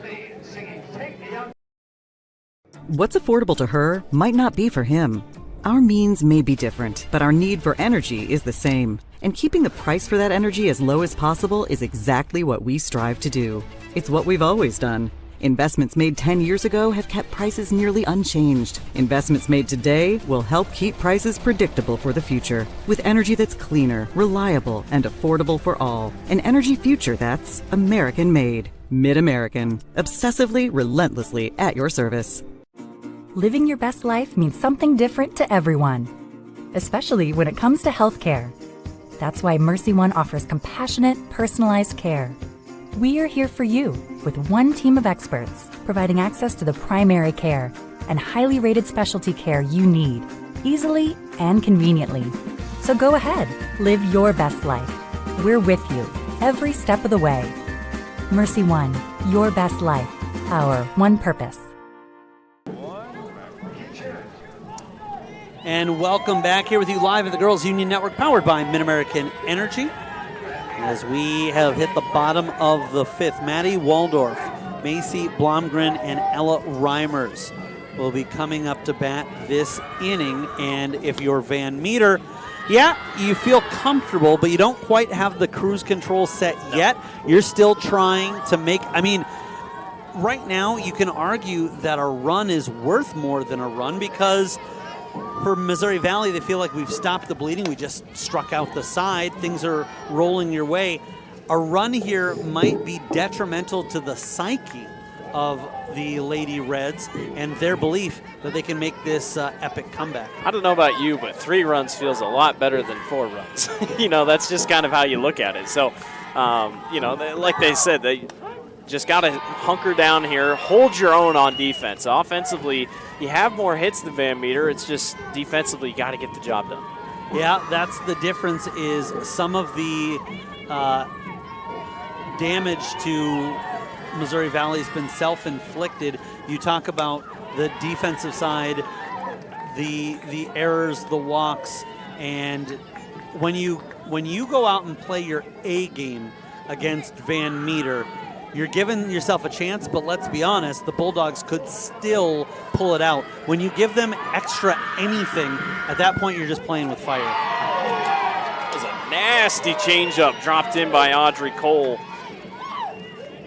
What's affordable to her might not be for him. Our means may be different, but our need for energy is the same. And keeping the price for that energy as low as possible is exactly what we strive to do. It's what we've always done. Investments made 10 years ago have kept prices nearly unchanged. Investments made today will help keep prices predictable for the future. With energy that's cleaner, reliable, and affordable for all. An energy future that's American-made. Mid-American. Obsessively, relentlessly at your service. Living your best life means something different to everyone, especially when it comes to healthcare. That's why Mercy One offers compassionate, personalized care. We are here for you with one team of experts, providing access to the primary care and highly rated specialty care you need, easily and conveniently. So go ahead, live your best life. We're with you every step of the way. Mercy One, your best life, our one purpose. And welcome back here with you live at the Girls Union Network, powered by Mid-American Energy. As we have hit the bottom of the fifth, Maddie Waldorf, Macy Blomgren, and Ella Reimers will be coming up to bat this inning. And if you're Van Meter, yeah, you feel comfortable, but you don't quite have the cruise control set yet. You're still trying to make, right now you can argue that a run is worth more than a run because for Missouri Valley, they feel like we've stopped the bleeding. We just struck out the side. Things are rolling your way. A run here might be detrimental to the psyche of the Lady Reds and their belief that they can make this epic comeback. I don't know about you, but 3 runs feels a lot better than 4 runs. That's just kind of how you look at it. So, like they said, they just got to hunker down here, hold your own on defense. Offensively, you have more hits than Van Meter. It's just defensively, you got to get the job done. Yeah, that's the difference is some of the damage to Missouri Valley has been self-inflicted. You talk about the defensive side, the errors, the walks, and when you go out and play your A game against Van Meter, you're giving yourself a chance, but let's be honest, the Bulldogs could still pull it out. When you give them extra anything, at that point you're just playing with fire. That was a nasty changeup dropped in by Audrey Cole.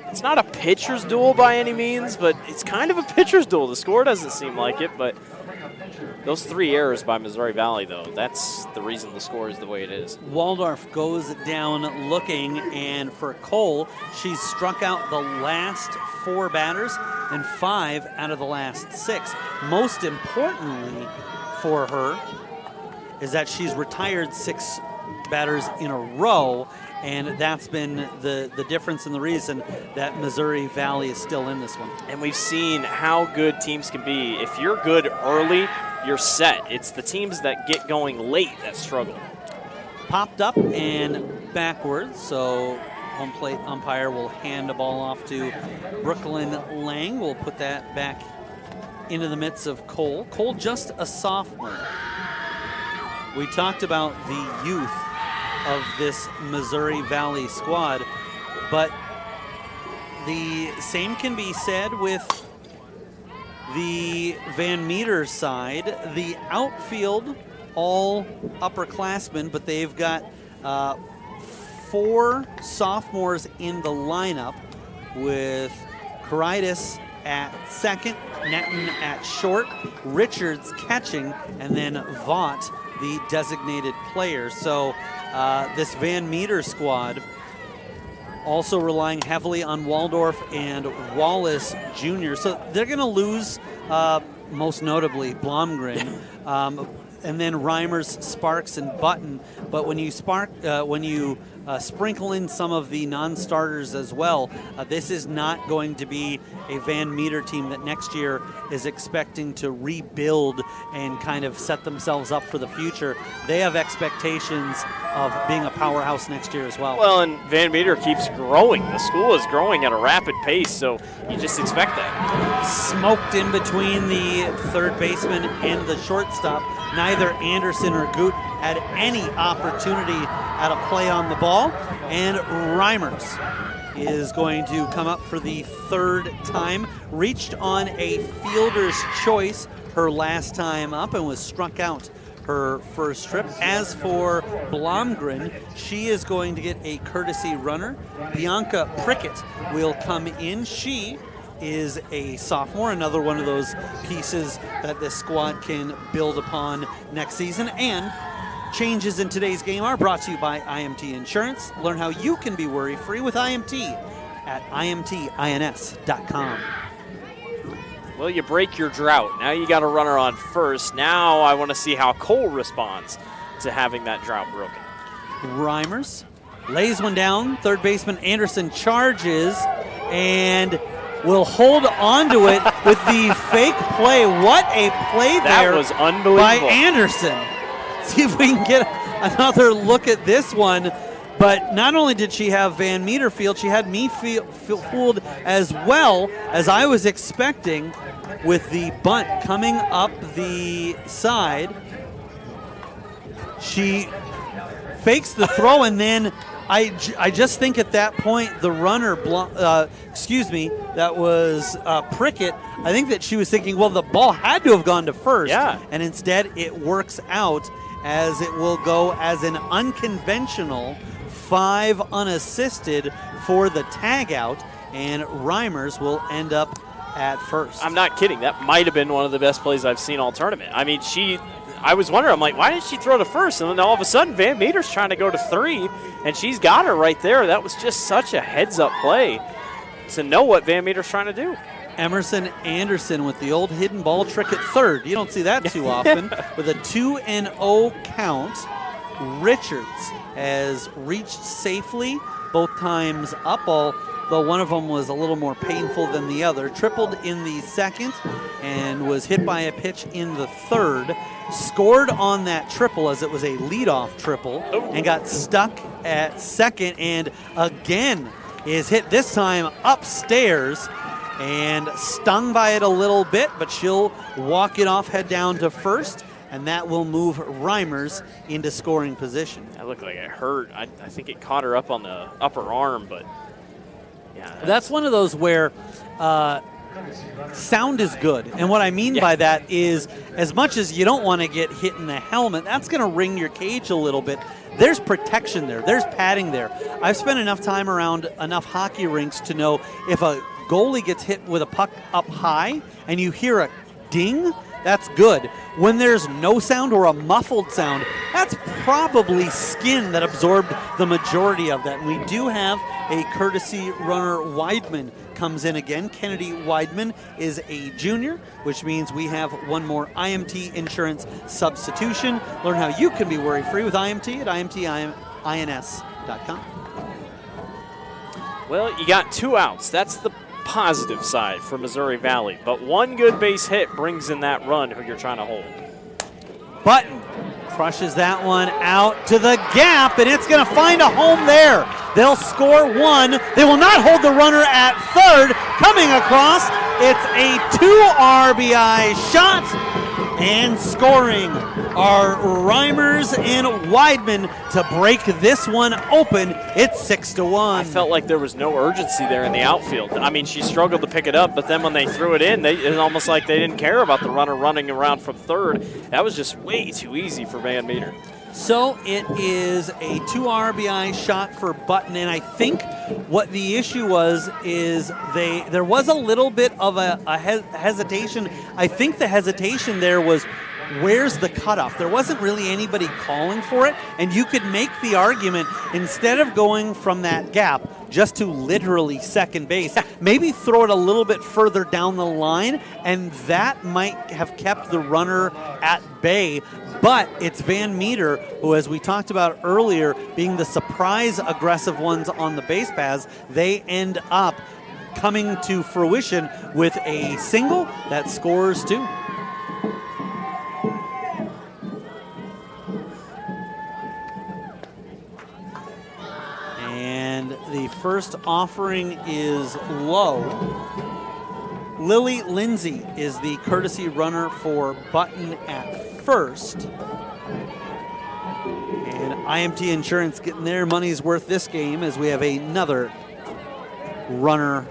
It's not a pitcher's duel by any means, but it's kind of a pitcher's duel. The score doesn't seem like it, but those 3 errors by Missouri Valley, though, that's the reason the score is the way it is. Waldorf goes down looking, and for Cole, she's struck out the last 4 batters and 5 out of the last 6. Most importantly for her is that she's retired 6 batters in a row, and that's been the difference and the reason that Missouri Valley is still in this one. And we've seen how good teams can be. If you're good early, you're set. It's the teams that get going late that struggle. Popped up and backwards, so home plate umpire will hand the ball off to Brooklyn Lang. We'll put that back into the midst of Cole. Cole just a sophomore. We talked about the youth of this Missouri Valley squad, but the same can be said with the Van Meter side. The outfield, all upperclassmen, but they've got 4 sophomores in the lineup with Caritas at second, Netton at short, Richards catching, and then Vaught, the designated player. So this Van Meter squad also relying heavily on Waldorf and Wallace Jr. So they're going to lose, most notably, Blomgren, and then Reimers, Sparks, and Button. But when you sprinkle in some of the non-starters as well, this is not going to be a Van Meter team that next year is expecting to rebuild and kind of set themselves up for the future. They have expectations of being a powerhouse next year as well. Well, and Van Meter keeps growing. The school is growing at a rapid pace, so you just expect that. Smoked in between the third baseman and the shortstop. Neither Anderson or Goot had any opportunity at a play on the ball, and Reimers is going to come up for the 3rd time. Reached on a fielder's choice her last time up and was struck out her first trip. As for Blomgren, she is going to get a courtesy runner. Bianca Prickett will come in. She is a sophomore, another one of those pieces that this squad can build upon next season. And changes in today's game are brought to you by IMT Insurance. Learn how you can be worry-free with IMT at imtins.com. Well, you break your drought. Now you got a runner on first. Now I want to see how Cole responds to having that drought broken. Reimers lays one down. Third baseman Anderson charges and will hold on to it with the fake play. What a play there. That was unbelievable. By Anderson. See if we can get another look at this one. But not only did she have Van Meter field, she had me fooled as well, as I was expecting, with the bunt coming up the side. She fakes the throw, and then I just think at that point the runner, that was Prickett, I think that she was thinking, well, the ball had to have gone to first. Yeah. And instead it works out as it will go as an unconventional 5 unassisted for the tag out, and Reimers will end up at first. I'm not kidding. That might have been one of the best plays I've seen all tournament. I mean, I was wondering, I'm like, why did she throw to first? And then all of a sudden, Van Meter's trying to go to 3, and she's got her right there. That was just such a heads-up play to know what Van Meter's trying to do. Emerson Anderson with the old hidden ball trick at third. You don't see that too often. With a 2-0 count, Richards has reached safely both times up. I'll though one of them was a little more painful than the other. Tripled in the second and was hit by a pitch in the third. Scored on that triple as it was a leadoff triple and got stuck at second, and again is hit this time upstairs and stung by it a little bit, but she'll walk it off, head down to first, and that will move Reimers into scoring position. That looked like it hurt. I think it caught her up on the upper arm, but yeah. That's one of those where sound is good. And what I mean by that is, as much as you don't want to get hit in the helmet, that's going to ring your cage a little bit. There's protection there. There's padding there. I've spent enough time around enough hockey rinks to know if a goalie gets hit with a puck up high and you hear a ding, that's good. When there's no sound or a muffled sound, that's probably skin that absorbed the majority of that. And we do have a courtesy runner. Weidman comes in again. Kennedy Weidman is a junior, which means we have one more IMT insurance substitution. Learn how you can be worry-free with IMT at imtins.com. Well, you got 2 outs. That's the positive side for Missouri Valley, but one good base hit brings in that run who you're trying to hold. Button crushes that one out to the gap, and it's going to find a home there. They'll score one. They will not hold the runner at third. Coming across, it's a 2 RBI shot, and scoring are Reimers and Weidman to break this one open. It's 6-1. I felt like there was no urgency there in the outfield. I mean, she struggled to pick it up, but then when they threw it in, it's almost like they didn't care about the runner running around from third. That was just way too easy for Van Meter. So it is a 2 RBI shot for Button, and I think what the issue was is there was a little bit of a hesitation. I think the hesitation there was, where's the cutoff? There wasn't really anybody calling for it, and you could make the argument, instead of going from that gap just to literally second base, maybe throw it a little bit further down the line, and that might have kept the runner at bay. But it's Van Meter, who, as we talked about earlier, being the surprise aggressive ones on the base paths, they end up coming to fruition with a single that scores 2. And the first offering is low. Lily Lindsay is the courtesy runner for Button at first. And IMT Insurance getting their money's worth this game as we have another runner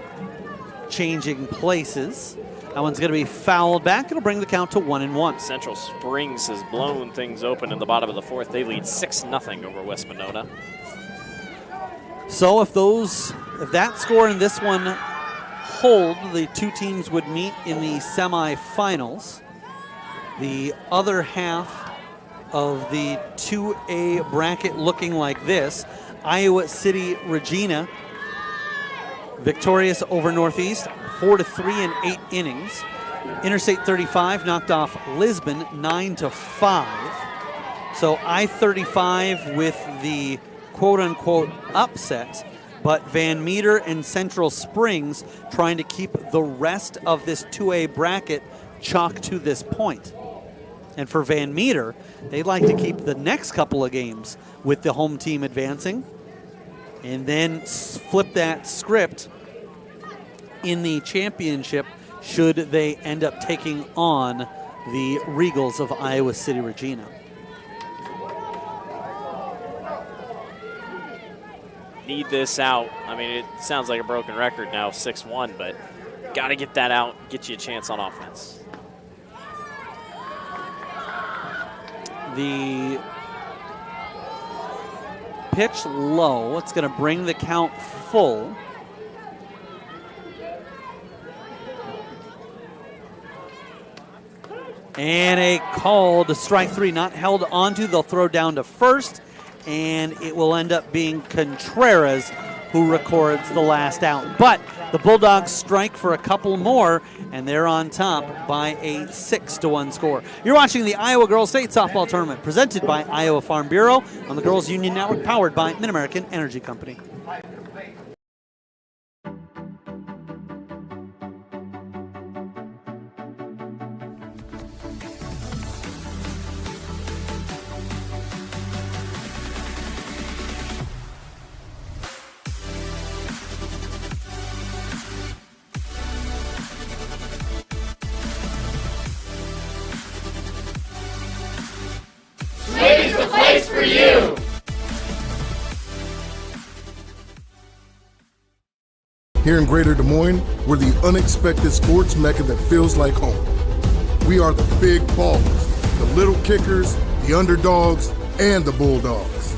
changing places. That one's going to be fouled back. It'll bring the count to 1-1. Central Springs has blown things open in the bottom of the fourth. They lead 6-0 over West Monona. So if that score and this one hold, the two teams would meet in the semifinals. The other half of the 2A bracket looking like this: Iowa City Regina victorious over Northeast 4-3 in 8 innings. Interstate 35 knocked off Lisbon 9-5. So I-35 with the quote-unquote upset, but Van Meter and Central Springs trying to keep the rest of this 2A bracket chalk to this point. And for Van Meter, they'd like to keep the next couple of games with the home team advancing and then flip that script in the championship should they end up taking on the Regals of Iowa City Regina. Need this out. I mean, it sounds like a broken record now, 6-1, but got to get that out, get you a chance on offense. The pitch low. It's going to bring the count full. And a call to strike 3, not held onto. They'll throw down to first, and it will end up being Contreras who records the last out. But the Bulldogs strike for a couple more, and they're on top by a 6-1 score. You're watching the Iowa Girls State Softball Tournament presented by Iowa Farm Bureau on the Girls Union Network, powered by Mid-American Energy Company. you! Here in Greater Des Moines, we're the unexpected sports mecca that feels like home. We are the big ballers, the little kickers, the underdogs, and the bulldogs.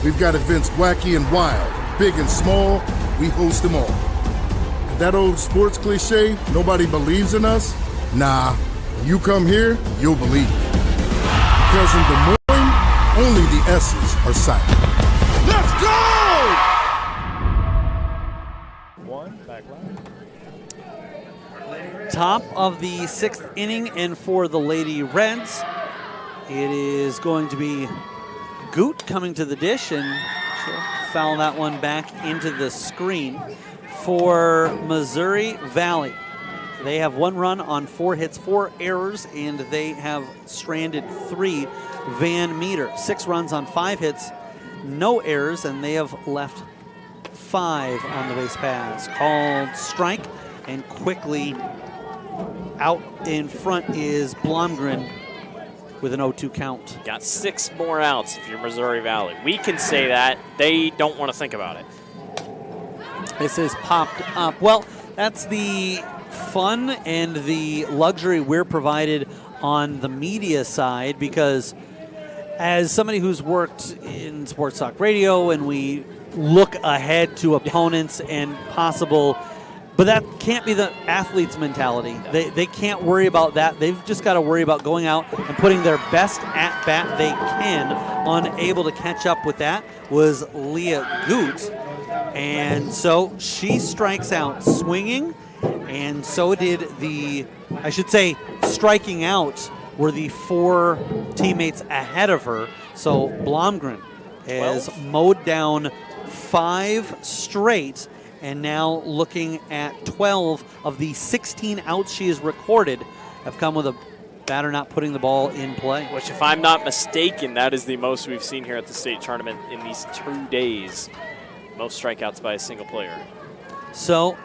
We've got events wacky and wild, big and small, we host them all. And that old sports cliche, nobody believes in us? Nah, when you come here, you'll believe it. Because in Des Moines, only the S's are silent. Let's go! Top of the sixth inning, and for the Lady Reds, it is going to be Goot coming to the dish, and she'll foul that one back into the screen. For Missouri Valley, they have 1 run on 4 hits, 4 errors, and they have stranded 3. Van Meter, 6 runs on 5 hits, no errors, and they have left 5 on the base paths. Called strike, and quickly out in front is Blomgren with an 0-2 count. Got 6 more outs if you're Missouri Valley. We can say that. They don't want to think about it. This is popped up. Well, that's the fun and the luxury we're provided on the media side, because as somebody who's worked in sports talk radio, and we look ahead to opponents and possible, but that can't be the athlete's mentality. They can't worry about that. They've just got to worry about going out and putting their best at-bat they can. Unable to catch up with that was Leah Goot. And so she strikes out swinging, and so did striking out were the 4 teammates ahead of her. So Blomgren has mowed down 5 straight, and now looking at 12 of the 16 outs she has recorded have come with a batter not putting the ball in play. Which, if I'm not mistaken, that is the most we've seen here at the state tournament in these 2 days. Most strikeouts by a single player. So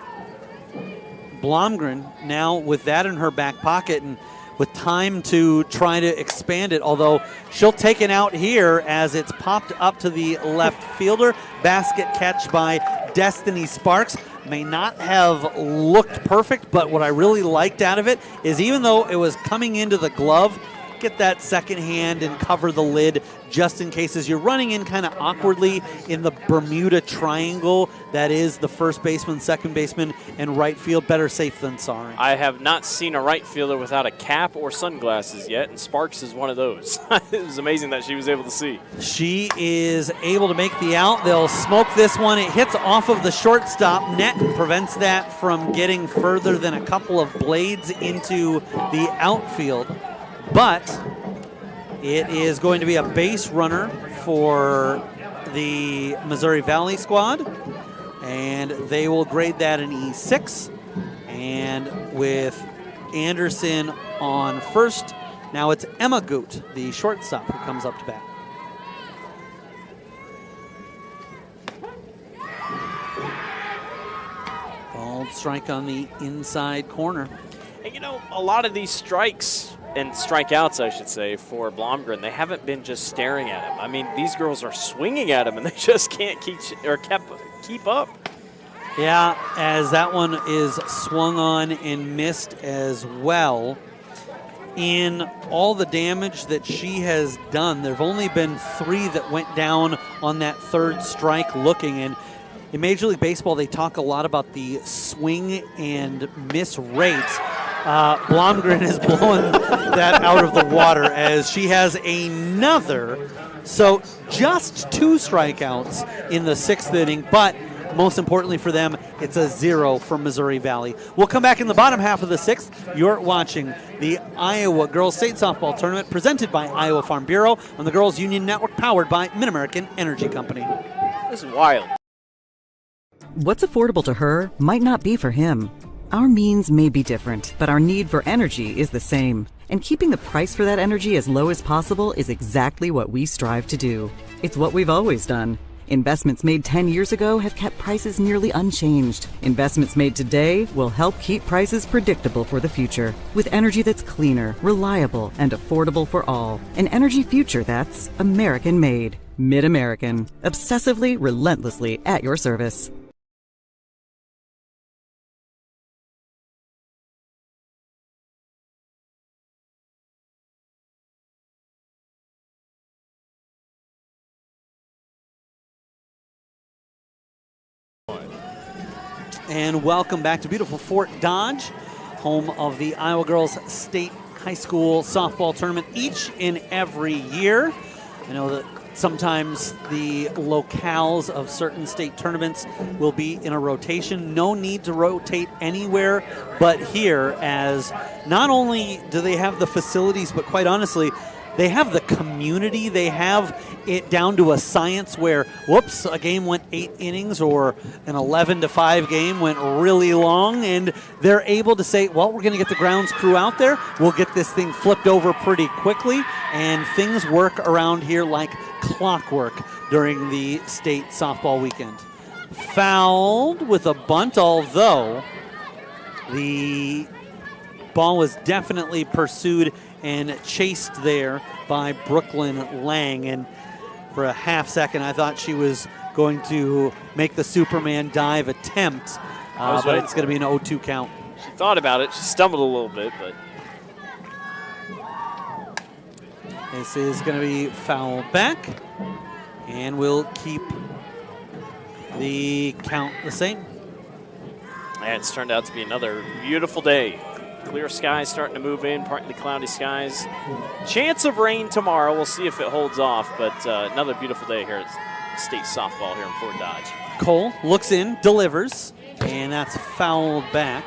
Blomgren now with that in her back pocket and with time to try to expand it, although she'll take it out here as it's popped up to the left fielder. Basket catch by Destiny Sparks. May not have looked perfect, but what I really liked out of it is, even though it was coming into the glove, get that second hand and cover the lid just in case, as you're running in kind of awkwardly in the Bermuda Triangle that is the first baseman, second baseman, and right field. Better safe than sorry. I have not seen a right fielder without a cap or sunglasses yet, and Sparks is one of those. It was amazing that she was able to see. She is able to make the out. They'll smoke this one. It hits off of the shortstop net and prevents that from getting further than a couple of blades into the outfield. But it is going to be a base runner for the Missouri Valley squad, and they will grade that an E6. And with Anderson on first, now it's Emma Goot, the shortstop, who comes up to bat. Ball strike on the inside corner. And you know, a lot of these strikes and strikeouts, I should say, for Blomgren, they haven't been just staring at him. I mean, these girls are swinging at him, and they just can't keep up. Yeah, as that one is swung on and missed as well. In all the damage that she has done, there have only been 3 that went down on that third strike looking. And in Major League Baseball, they talk a lot about the swing and miss rates. Blomgren is blowing that out of the water as she has another. So just 2 strikeouts in the 6th inning, but most importantly for them, it's a 0 for Missouri Valley. We'll come back in the bottom half of the 6th. You're watching the Iowa Girls State Softball Tournament presented by Iowa Farm Bureau on the Girls Union Network, powered by Mid-American Energy Company. This is wild. What's affordable to her might not be for him. Our means may be different, but our need for energy is the same. And keeping the price for that energy as low as possible is exactly what we strive to do. It's what we've always done. Investments made 10 years ago have kept prices nearly unchanged. Investments made today will help keep prices predictable for the future. With energy that's cleaner, reliable, and affordable for all. An energy future that's American-made. Mid-American. Obsessively, relentlessly at your service. And welcome back to beautiful Fort Dodge, home of the Iowa Girls State High School Softball Tournament each and every year. I know that sometimes the locales of certain state tournaments will be in a rotation. No need to rotate anywhere but here, as not only do they have the facilities, but quite honestly, they have the community. They have it down to a science where, whoops, a game went 8 innings or an 11-5 game went really long, and they're able to say, well, we're going to get the grounds crew out there. We'll get this thing flipped over pretty quickly, and things work around here like clockwork during the state softball weekend. Fouled with a bunt, although the ball was definitely pursued and chased there by Brooklyn Lang. And for a half second, I thought she was going to make the Superman dive attempt, but it's going to be an 0-2 count. She thought about it. She stumbled a little bit, but this is going to be fouled back, and we'll keep the count the same. And it's turned out to be another beautiful day. Clear skies starting to move in, partly cloudy skies. Chance of rain tomorrow. We'll see if it holds off, but another beautiful day here at state softball here in Fort Dodge. Cole looks in, delivers, and that's fouled back.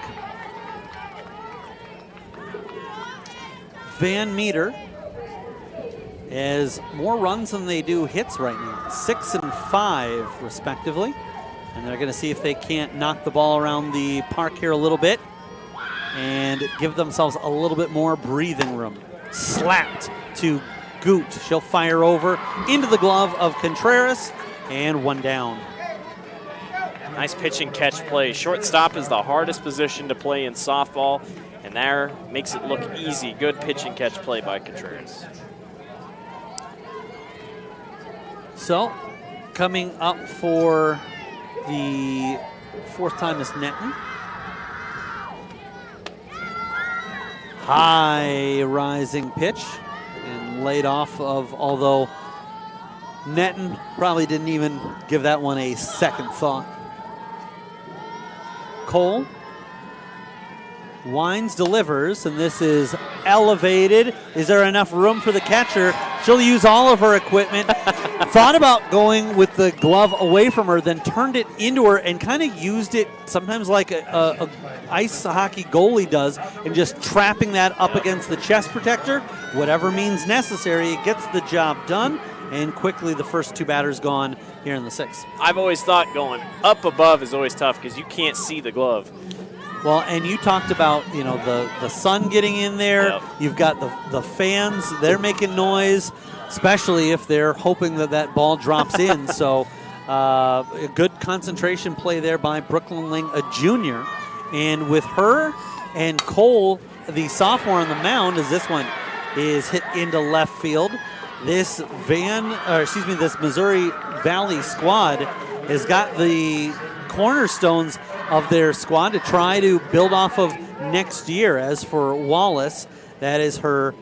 Van Meter has more runs than they do hits right now, 6 and 5 respectively. And they're going to see if they can't knock the ball around the park here a little bit and give themselves a little bit more breathing room. Slapped to Goot. She'll fire over into the glove of Contreras, and one down. Nice pitch and catch play. Shortstop is the hardest position to play in softball, and there makes it look easy. Good pitch and catch play by Contreras. So, coming up for the fourth time is Netton. High rising pitch and laid off of, although Netton probably didn't even give that one a second thought. Cole winds, delivers, and this is elevated. Is there enough room for the catcher? She'll use all of her equipment. Thought about going with the glove away from her, then turned it into her and kind of used it sometimes like a ice hockey goalie does, and just trapping that up against the chest protector. Whatever means necessary, it gets the job done, and quickly the first two batters gone here in the sixth. I've always thought going up above is always tough because you can't see the glove. Well, and you talked about, you know, the sun getting in there. Yep. You've got the fans, they're making noise, especially if they're hoping that that ball drops in. So a good concentration play there by Brooklyn Lang, a junior. And with her and Cole, the sophomore on the mound, as this one is hit into left field, this Missouri Valley squad has got the cornerstones of their squad to try to build off of next year. As for Wallace, that is her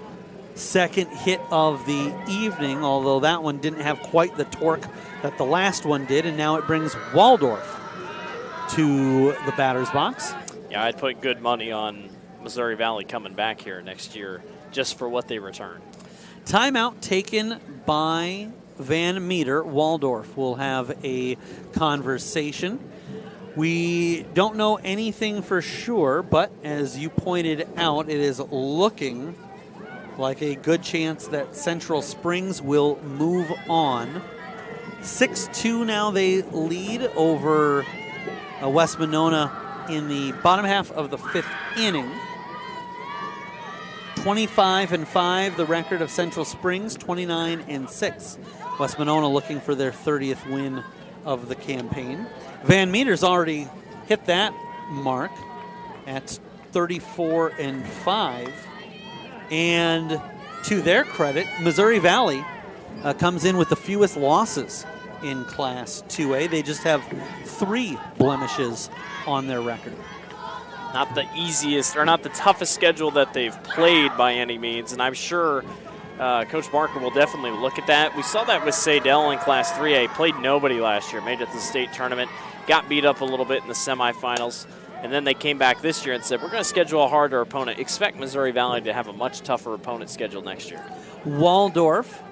second hit of the evening, although that one didn't have quite the torque that the last one did, and now it brings Waldorf to the batter's box. Yeah, I'd put good money on Missouri Valley coming back here next year just for what they return. Timeout taken by Van Meter. Waldorf will have a conversation. We don't know anything for sure, but as you pointed out, it is looking like a good chance that Central Springs will move on. 6-2 now they lead over West Monona in the bottom half of the fifth inning. 25-5, the record of Central Springs, 29-6. West Monona looking for their 30th win of the campaign. Van Meter's already hit that mark at 34-5. And to their credit, Missouri Valley comes in with the fewest losses in Class 2A. They just have 3 blemishes on their record. Not the easiest or not the toughest schedule that they've played by any means, and I'm sure Coach Barker will definitely look at that. We saw that with Sadell in Class 3A. Played nobody last year, made it to the state tournament, got beat up a little bit in the semifinals, and then they came back this year and said, we're going to schedule a harder opponent. Expect Missouri Valley to have a much tougher opponent schedule next year. Waldorf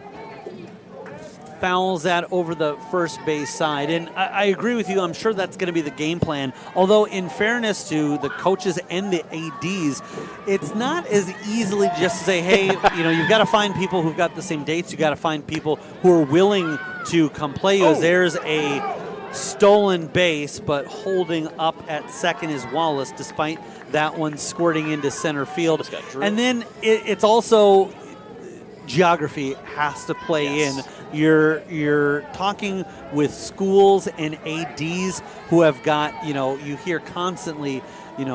fouls that over the first base side. And I agree with you. I'm sure that's going to be the game plan. Although, in fairness to the coaches and the ADs, it's not as easily just to say, hey, you've got to find people who've got the same dates. You've got to find people who are willing to come play you. As there's a stolen base, but holding up at second is Wallace, despite that one squirting into center field. And then it's also geography has to play in. You're talking with schools and ADs who have got, you hear constantly,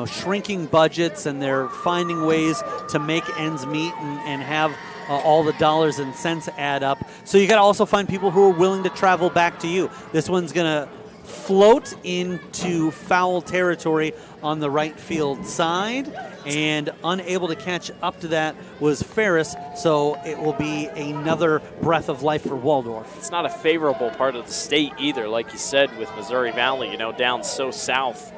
shrinking budgets, and they're finding ways to make ends meet and have all the dollars and cents add up. So you got to also find people who are willing to travel back to you. This one's going to float into foul territory on the right field side, and unable to catch up to that was Ferris, so it will be another breath of life for Waldorf. It's not a favorable part of the state either, like you said, with Missouri Valley, down so south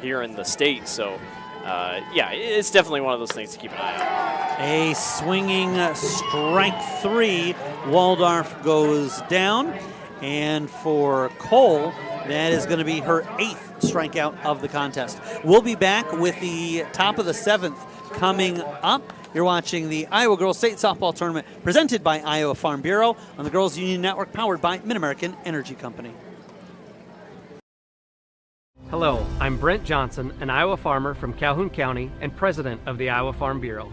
here in the state. So, it's definitely one of those things to keep an eye on. A swinging strike 3. Waldorf goes down, and for Cole, that is going to be her 8th strikeout of the contest. We'll be back with the top of the 7th coming up. You're watching the Iowa Girls State Softball Tournament presented by Iowa Farm Bureau on the Girls Union Network, powered by Mid-American Energy Company. Hello, I'm Brent Johnson, an Iowa farmer from Calhoun County and president of the Iowa Farm Bureau.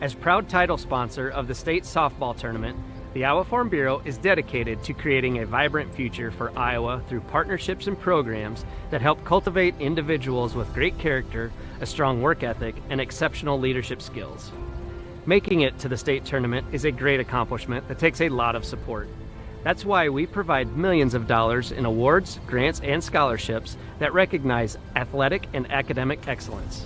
As proud title sponsor of the state softball tournament, the Iowa Farm Bureau is dedicated to creating a vibrant future for Iowa through partnerships and programs that help cultivate individuals with great character, a strong work ethic, and exceptional leadership skills. Making it to the state tournament is a great accomplishment that takes a lot of support. That's why we provide millions of dollars in awards, grants, and scholarships that recognize athletic and academic excellence.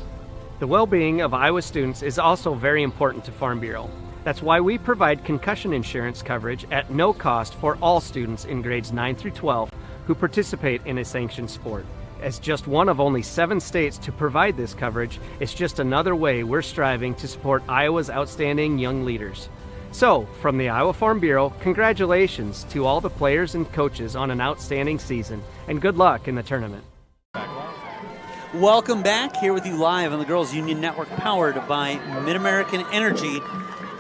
The well-being of Iowa students is also very important to Farm Bureau. That's why we provide concussion insurance coverage at no cost for all students in grades 9 through 12 who participate in a sanctioned sport. As just one of only 7 states to provide this coverage, it's just another way we're striving to support Iowa's outstanding young leaders. So, from the Iowa Farm Bureau, congratulations to all the players and coaches on an outstanding season, and good luck in the tournament. Welcome back, here with you live on the Girls Union Network, powered by Mid-American Energy,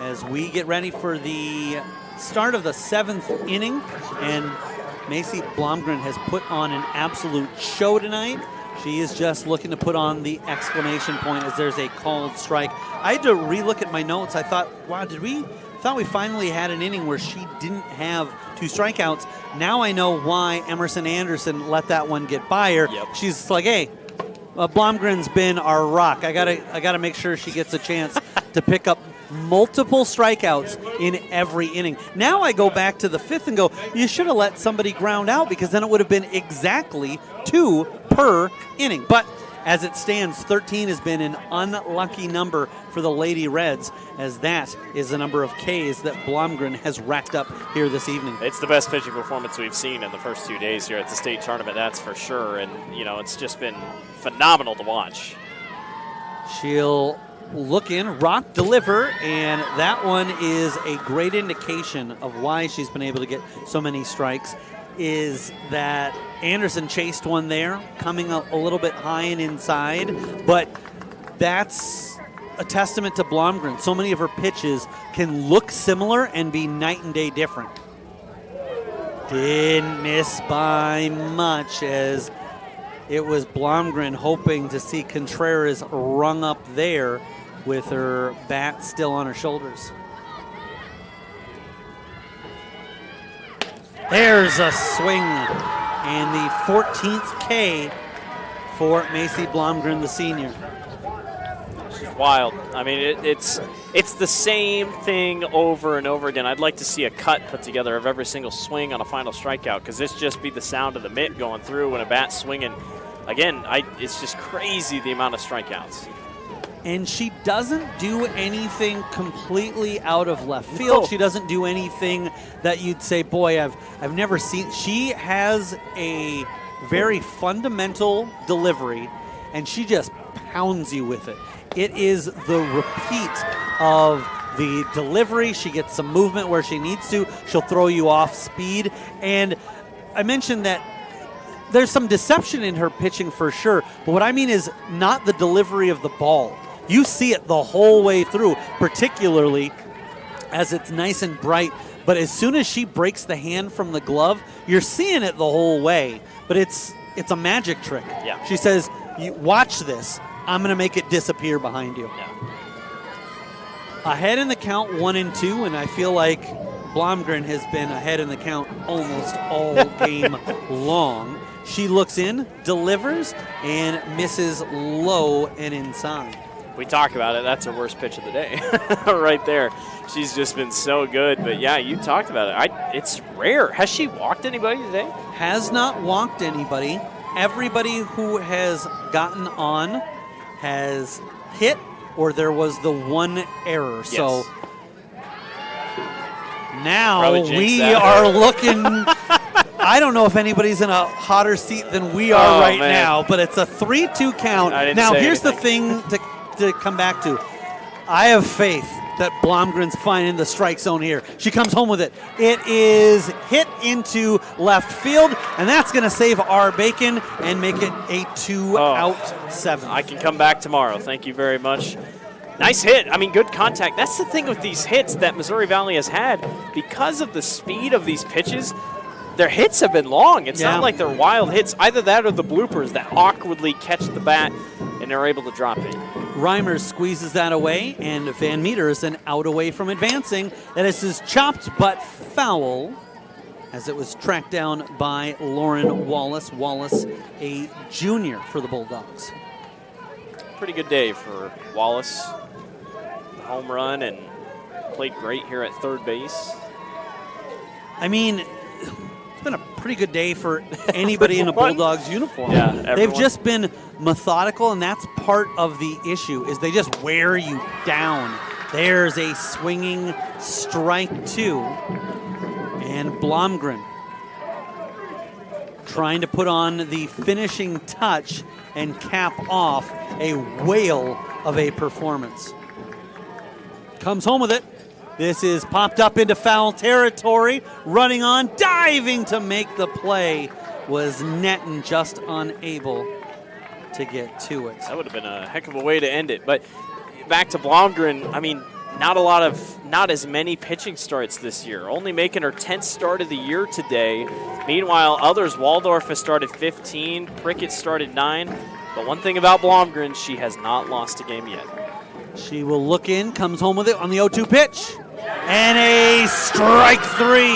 as we get ready for the start of the 7th inning. And Macy Blomgren has put on an absolute show tonight. She is just looking to put on the exclamation point as there's a called strike. I had to relook at my notes. I thought, wow, thought we finally had an inning where she didn't have 2 strikeouts. Now I know why Emerson Anderson let that one get by her. Yep. She's like, hey, Blomgren's been our rock. I gotta make sure she gets a chance to pick up multiple strikeouts in every inning. Now I go back to the 5th and go, you should have let somebody ground out, because then it would have been exactly 2 per inning. But as it stands, 13 has been an unlucky number for the Lady Reds, as that is the number of Ks that Blomgren has racked up here this evening. It's the best pitching performance we've seen in the first 2 days here at the state tournament, that's for sure. And, it's just been phenomenal to watch. She'll look in, rock, deliver, and that one is a great indication of why she's been able to get so many strikes, is that Anderson chased one there, coming a little bit high and inside, but that's a testament to Blomgren. So many of her pitches can look similar and be night and day different. Didn't miss by much, as it was Blomgren hoping to see Contreras rung up there, with her bat still on her shoulders. There's a swing, and the 14th K for Macy Blomgren, the senior. She's wild. I mean, it's the same thing over and over again. I'd like to see a cut put together of every single swing on a final strikeout, because this just be the sound of the mitt going through when a bat's swinging. Again, it's just crazy the amount of strikeouts. And she doesn't do anything completely out of left field. No. She doesn't do anything that you'd say, boy, I've never seen. She has a very fundamental delivery, and she just pounds you with it. It is the repeat of the delivery. She gets some movement where she needs to. She'll throw you off speed. And I mentioned that there's some deception in her pitching for sure, but what I mean is not the delivery of the ball. You see it the whole way through, particularly as it's nice and bright. But as soon as she breaks the hand from the glove, you're seeing it the whole way. But it's a magic trick. Yeah. She says, "You watch this. I'm going to make it disappear behind you." Yeah. Ahead in the count 1-2, and I feel like Blomgren has been ahead in the count almost all game long. She looks in, delivers, and misses low and inside. We talk about it. That's her worst pitch of the day right there. She's just been so good. But, yeah, you talked about it. It's rare. Has she walked anybody today? Has not walked anybody. Everybody who has gotten on has hit, or there was the one error. Yes. So now Probably we jinxed that. are looking. I don't know if anybody's in a hotter seat than we are right man. now, but it's a 3-2 count. I didn't Now, say here's anything. the thing to come back to. I have faith that Blomgren's finding the strike zone here. She comes home with it. It is hit into left field, and that's going to save our Bacon and make it a 2-out 7. I can come back tomorrow. Thank you very much. Nice hit. I mean, good contact. That's the thing with these hits that Missouri Valley has had. Because of the speed of these pitches, their hits have been long. It's not like they're wild hits. Either that or the bloopers that awkwardly catch the bat and they're able to drop it. Reimers squeezes that away, and Van Meter is an out away from advancing. And this is chopped but foul as it was tracked down by Lauren Wallace. Wallace, a junior for the Bulldogs. Pretty good day for Wallace. Home run and played great here at third base. I mean, it's been a pretty good day for anybody in a Bulldogs uniform. Yeah, They've everyone. just been methodical, and that's part of the issue, is they just wear you down. There's a swinging strike 2, and Blomgren trying to put on the finishing touch and cap off a whale of a performance. Comes home with it. This is popped up into foul territory. Running on, diving to make the play. Was Netton just unable to get to it. That would have been a heck of a way to end it. But back to Blomgren, I mean, not as many pitching starts this year. Only making her 10th start of the year today. Meanwhile, others, Waldorf has started 15, Prickett started 9. But one thing about Blomgren, she has not lost a game yet. She will look in, comes home with it on the 0-2 pitch. And a strike 3.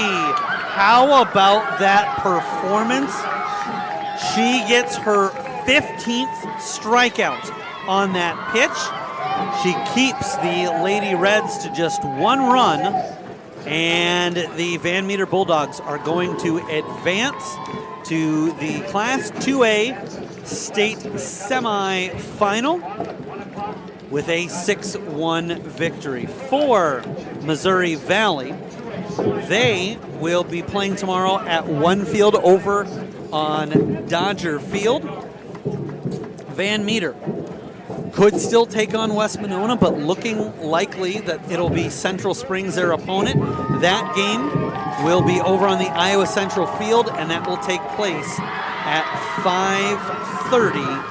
How about that performance? She gets her 15th strikeout on that pitch. She keeps the Lady Reds to just 1 run. And the Van Meter Bulldogs are going to advance to the Class 2A state semifinal with a 6-1 victory. For Missouri Valley, they will be playing tomorrow at one field over on Dodger Field. Van Meter could still take on West Monona, but looking likely that it'll be Central Springs their opponent. That game will be over on the Iowa Central Field, and that will take place at 5:30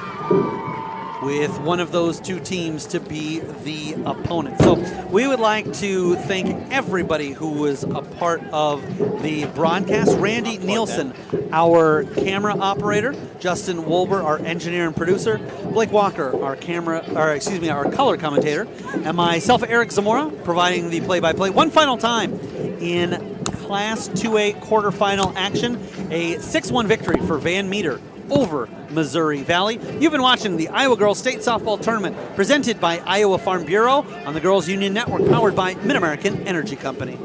with one of those two teams to be the opponent. So we would like to thank everybody who was a part of the broadcast. Randy Nielsen, our camera operator, Justin Wolber, our engineer and producer, Blake Walker, our color commentator, and myself, Eric Zamora, providing the play-by-play. One final time in Class 2A quarterfinal action, a 6-1 victory for Van Meter over Missouri Valley. You've been watching the Iowa Girls State Softball Tournament presented by Iowa Farm Bureau on the Girls Union Network, powered by Mid-American Energy Company.